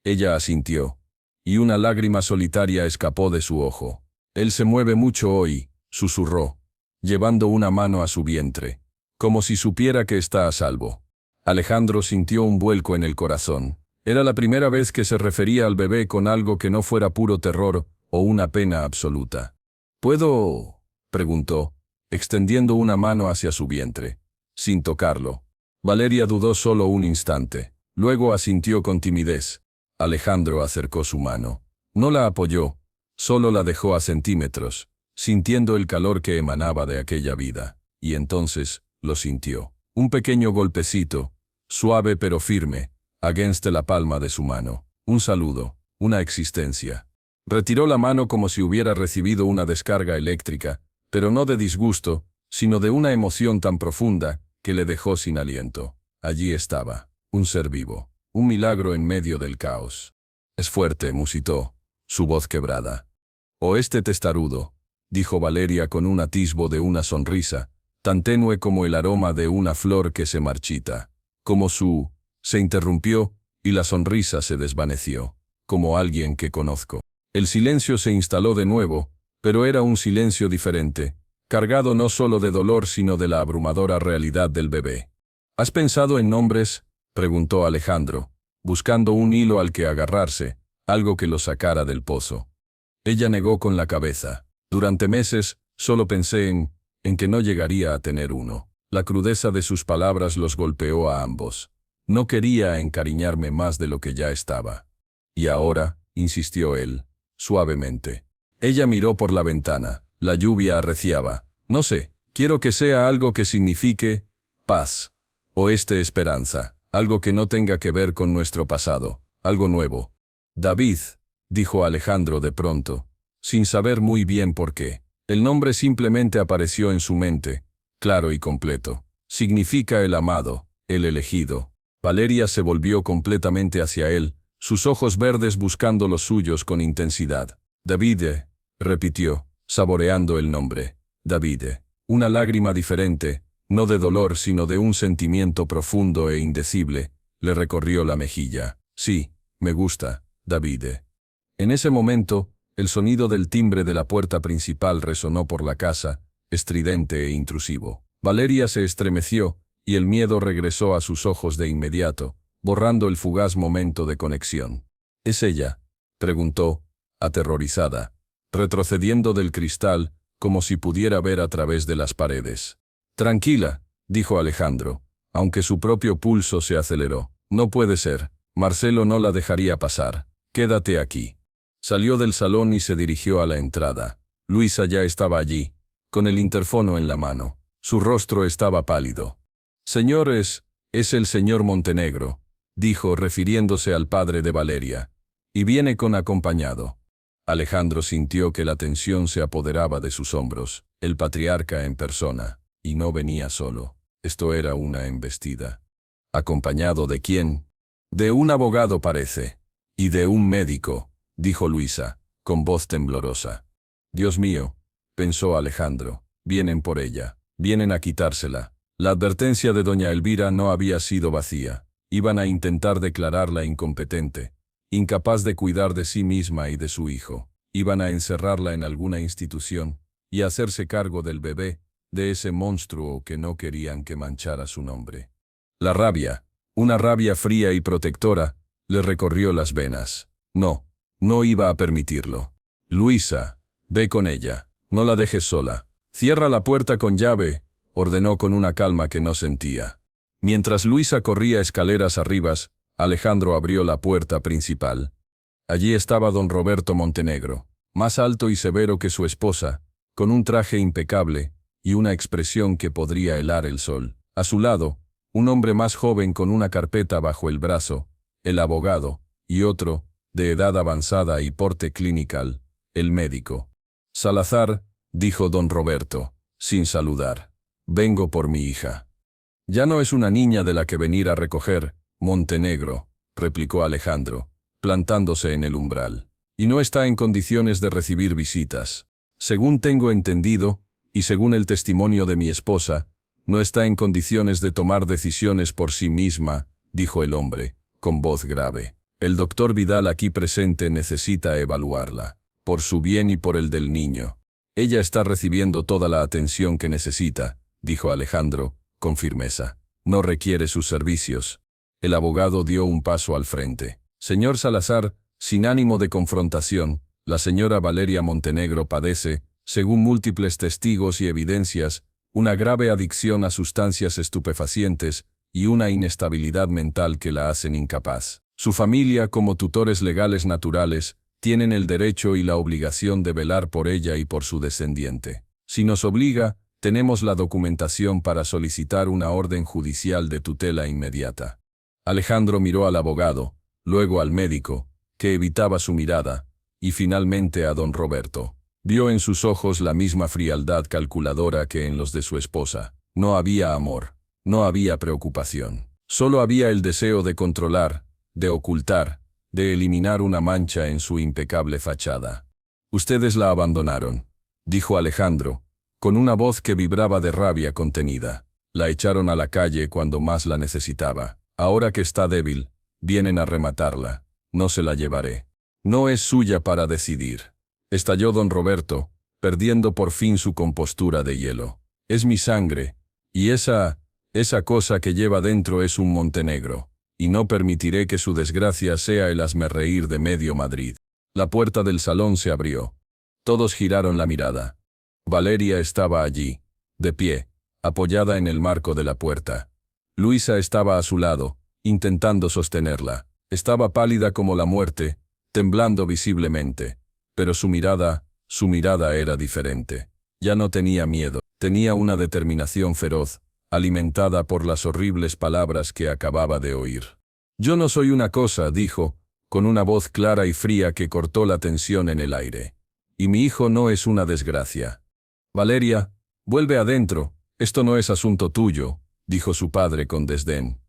A: Ella asintió, y una lágrima solitaria escapó de su ojo. «Él se mueve mucho hoy», susurró, llevando una mano a su vientre, como si supiera que está a salvo. Alejandro sintió un vuelco en el corazón. Era la primera vez que se refería al bebé con algo que no fuera puro terror o una pena absoluta. «¿Puedo?», preguntó, extendiendo una mano hacia su vientre, sin tocarlo. Valeria dudó solo un instante. Luego asintió con timidez. Alejandro acercó su mano. No la apoyó, solo la dejó a centímetros, sintiendo el calor que emanaba de aquella vida. Y entonces, lo sintió. Un pequeño golpecito, suave pero firme, against la palma de su mano. Un saludo, una existencia. Retiró la mano como si hubiera recibido una descarga eléctrica, pero no de disgusto, sino de una emoción tan profunda que le dejó sin aliento. Allí estaba, un ser vivo, un milagro en medio del caos. «Es fuerte», musitó, su voz quebrada. «O este testarudo», dijo Valeria con un atisbo de una sonrisa, tan tenue como el aroma de una flor que se marchita. Como su... Se interrumpió, y la sonrisa se desvaneció, como alguien que conozco. El silencio se instaló de nuevo, pero era un silencio diferente, cargado no solo de dolor sino de la abrumadora realidad del bebé. «¿Has pensado en nombres?», preguntó Alejandro, buscando un hilo al que agarrarse, algo que lo sacara del pozo. Ella negó con la cabeza. «Durante meses, solo pensé en que no llegaría a tener uno». La crudeza de sus palabras los golpeó a ambos. «No quería encariñarme más de lo que ya estaba». «Y ahora», insistió él, suavemente. Ella miró por la ventana. La lluvia arreciaba. «No sé, quiero que sea algo que signifique paz. O esperanza. Algo que no tenga que ver con nuestro pasado. Algo nuevo». «David», dijo Alejandro de pronto, sin saber muy bien por qué. El nombre simplemente apareció en su mente, claro y completo. Significa el amado, el elegido. Valeria se volvió completamente hacia él, sus ojos verdes buscando los suyos con intensidad. «David», repitió, saboreando el nombre. «David». Una lágrima diferente, no de dolor sino de un sentimiento profundo e indecible, le recorrió la mejilla. «Sí, me gusta, David». En ese momento, el sonido del timbre de la puerta principal resonó por la casa, estridente e intrusivo. Valeria se estremeció, y el miedo regresó a sus ojos de inmediato, borrando el fugaz momento de conexión. «¿Es ella?», preguntó, aterrorizada, retrocediendo del cristal, como si pudiera ver a través de las paredes. «Tranquila», dijo Alejandro, aunque su propio pulso se aceleró. «No puede ser. Marcelo no la dejaría pasar. Quédate aquí». Salió del salón y se dirigió a la entrada. Luisa ya estaba allí, con el interfono en la mano. Su rostro estaba pálido. «Señores, es el señor Montenegro», dijo refiriéndose al padre de Valeria, «y viene con acompañado». Alejandro sintió que la tensión se apoderaba de sus hombros, el patriarca en persona, y no venía solo. Esto era una embestida. ¿Acompañado de quién? «De un abogado parece. Y de un médico», dijo Luisa, con voz temblorosa. «Dios mío», pensó Alejandro, «vienen por ella, vienen a quitársela». La advertencia de doña Elvira no había sido vacía. Iban a intentar declararla incompetente, incapaz de cuidar de sí misma y de su hijo. Iban a encerrarla en alguna institución y hacerse cargo del bebé, de ese monstruo que no querían que manchara su nombre. La rabia, una rabia fría y protectora, le recorrió las venas. No iba a permitirlo. «Luisa, ve con ella, no la dejes sola. Cierra la puerta con llave», ordenó con una calma que no sentía. Mientras Luisa corría escaleras arriba, Alejandro abrió la puerta principal. Allí estaba don Roberto Montenegro, más alto y severo que su esposa, con un traje impecable, y una expresión que podría helar el sol. A su lado, un hombre más joven con una carpeta bajo el brazo, el abogado, y otro, de edad avanzada y porte clinical, el médico. Salazar, dijo don Roberto, sin saludar. Vengo por mi hija. Ya no es una niña de la que venir a recoger, Montenegro, replicó Alejandro, plantándose en el umbral. Y no está en condiciones de recibir visitas. Según tengo entendido, y según el testimonio de mi esposa, no está en condiciones de tomar decisiones por sí misma, dijo el hombre, con voz grave. El doctor Vidal aquí presente necesita evaluarla, por su bien y por el del niño. Ella está recibiendo toda la atención que necesita, dijo Alejandro, con firmeza. No requiere sus servicios. El abogado dio un paso al frente. Señor Salazar, sin ánimo de confrontación, la señora Valeria Montenegro padece, según múltiples testigos y evidencias, una grave adicción a sustancias estupefacientes y una inestabilidad mental que la hacen incapaz. Su familia, como tutores legales naturales, tienen el derecho y la obligación de velar por ella y por su descendiente. Si nos obliga, tenemos la documentación para solicitar una orden judicial de tutela inmediata. Alejandro miró al abogado, luego al médico, que evitaba su mirada, y finalmente a don Roberto. Vio en sus ojos la misma frialdad calculadora que en los de su esposa. No había amor, no había preocupación. Solo había el deseo de controlar, de ocultar, de eliminar una mancha en su impecable fachada. Ustedes la abandonaron, dijo Alejandro, con una voz que vibraba de rabia contenida. La echaron a la calle cuando más la necesitaba. Ahora que está débil, vienen a rematarla. No se la llevaré. No es suya para decidir. Estalló don Roberto, perdiendo por fin su compostura de hielo. Es mi sangre, y esa cosa que lleva dentro es un Montenegro, y no permitiré que su desgracia sea el hazmerreír de medio Madrid. La puerta del salón se abrió. Todos giraron la mirada. Valeria estaba allí, de pie, apoyada en el marco de la puerta. Luisa estaba a su lado, intentando sostenerla. Estaba pálida como la muerte, temblando visiblemente. Pero su mirada era diferente. Ya no tenía miedo, tenía una determinación feroz, alimentada por las horribles palabras que acababa de oír. Yo no soy una cosa, dijo, con una voz clara y fría que cortó la tensión en el aire. Y mi hijo no es una desgracia. Valeria, vuelve adentro, esto no es asunto tuyo, dijo su padre con desdén.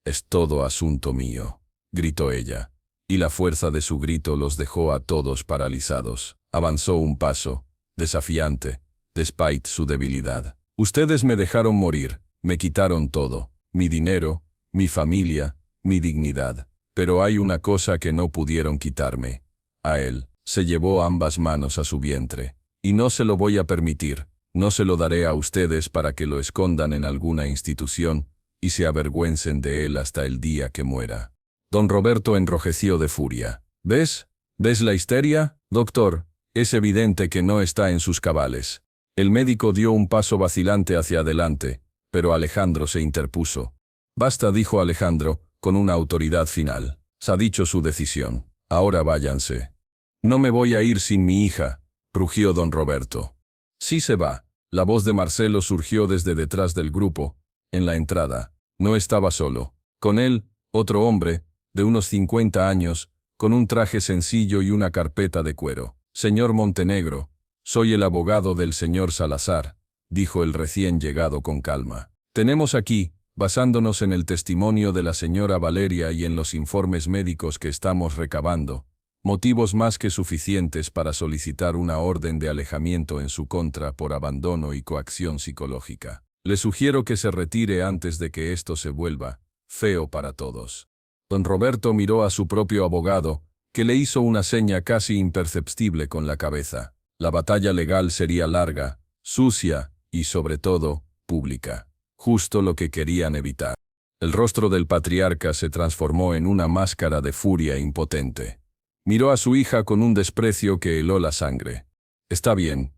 A: Es todo asunto mío, gritó ella. Y la fuerza de su grito los dejó a todos paralizados. Avanzó un paso, desafiante, despite su debilidad. Ustedes me dejaron morir, me quitaron todo, mi dinero, mi familia, mi dignidad. Pero hay una cosa que no pudieron quitarme. A él. Se llevó ambas manos a su vientre. Y no se lo voy a permitir, no se lo daré a ustedes para que lo escondan en alguna institución y se avergüencen de él hasta el día que muera. Don Roberto enrojeció de furia. ¿Ves? ¿Ves la histeria? Doctor, es evidente que no está en sus cabales. El médico dio un paso vacilante hacia adelante, pero Alejandro se interpuso. Basta, dijo Alejandro, con una autoridad final. Se ha dicho su decisión. Ahora váyanse. No me voy a ir sin mi hija, rugió don Roberto. Sí se va. La voz de Marcelo surgió desde detrás del grupo, en la entrada. No estaba solo. Con él, otro hombre, de unos 50 años, con un traje sencillo y una carpeta de cuero. Señor Montenegro, soy el abogado del señor Salazar, dijo el recién llegado con calma. Tenemos aquí, basándonos en el testimonio de la señora Valeria y en los informes médicos que estamos recabando, motivos más que suficientes para solicitar una orden de alejamiento en su contra por abandono y coacción psicológica. Le sugiero que se retire antes de que esto se vuelva feo para todos. Don Roberto miró a su propio abogado, que le hizo una seña casi imperceptible con la cabeza. La batalla legal sería larga, sucia y, sobre todo, pública. Justo lo que querían evitar. El rostro del patriarca se transformó en una máscara de furia impotente. Miró a su hija con un desprecio que heló la sangre. Está bien,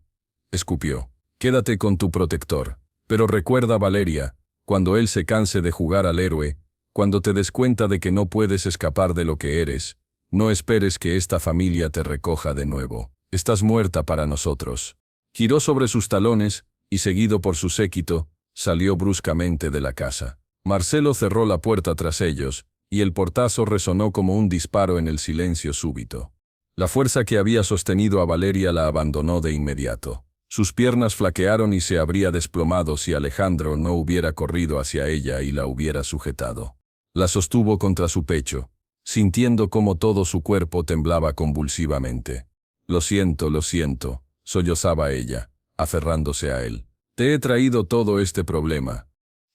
A: escupió. Quédate con tu protector. Pero recuerda, Valeria, cuando él se canse de jugar al héroe, cuando te des cuenta de que no puedes escapar de lo que eres, no esperes que esta familia te recoja de nuevo. Estás muerta para nosotros. Giró sobre sus talones y seguido por su séquito, salió bruscamente de la casa. Marcelo cerró la puerta tras ellos, y el portazo resonó como un disparo en el silencio súbito. La fuerza que había sostenido a Valeria la abandonó de inmediato. Sus piernas flaquearon y se habría desplomado si Alejandro no hubiera corrido hacia ella y la hubiera sujetado. La sostuvo contra su pecho, sintiendo cómo todo su cuerpo temblaba convulsivamente. Lo siento, sollozaba ella, aferrándose a él. Te he traído todo este problema.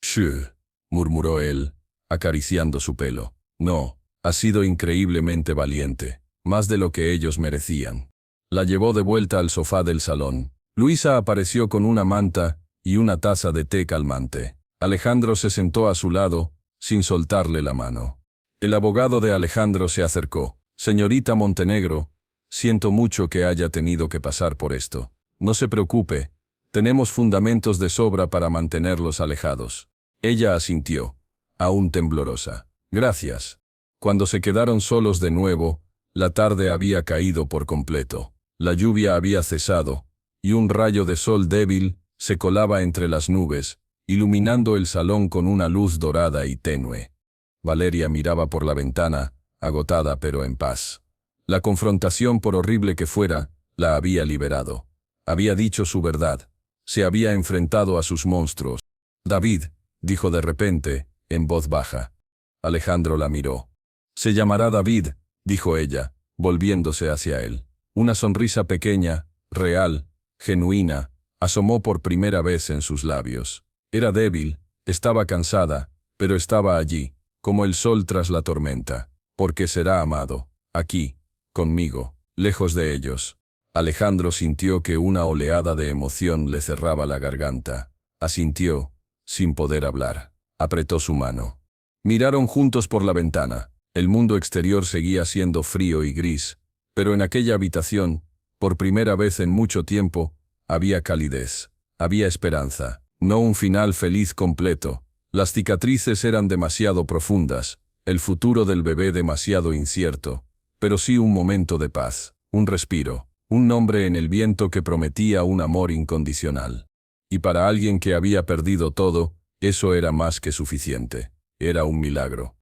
A: Shh, murmuró él, acariciando su pelo. No, has sido increíblemente valiente, más de lo que ellos merecían. La llevó de vuelta al sofá del salón. Luisa apareció con una manta y una taza de té calmante. Alejandro se sentó a su lado, sin soltarle la mano. El abogado de Alejandro se acercó. Señorita Montenegro, siento mucho que haya tenido que pasar por esto. No se preocupe, tenemos fundamentos de sobra para mantenerlos alejados. Ella asintió, aún temblorosa. Gracias. Cuando se quedaron solos de nuevo, la tarde había caído por completo. La lluvia había cesado, y un rayo de sol débil se colaba entre las nubes, iluminando el salón con una luz dorada y tenue. Valeria miraba por la ventana, agotada pero en paz. La confrontación, por horrible que fuera, la había liberado. Había dicho su verdad. Se había enfrentado a sus monstruos. David, dijo de repente, en voz baja. Alejandro la miró. Se llamará David, dijo ella, volviéndose hacia él. Una sonrisa pequeña, real, genuina, asomó por primera vez en sus labios. Era débil, estaba cansada, pero estaba allí, como el sol tras la tormenta. Porque será amado, aquí, conmigo, lejos de ellos. Alejandro sintió que una oleada de emoción le cerraba la garganta. Asintió, sin poder hablar. Apretó su mano. Miraron juntos por la ventana. El mundo exterior seguía siendo frío y gris, pero en aquella habitación, por primera vez en mucho tiempo, había calidez, había esperanza, no un final feliz completo. Las cicatrices eran demasiado profundas, el futuro del bebé demasiado incierto, pero sí un momento de paz, un respiro, un nombre en el viento que prometía un amor incondicional. Y para alguien que había perdido todo, eso era más que suficiente. Era un milagro.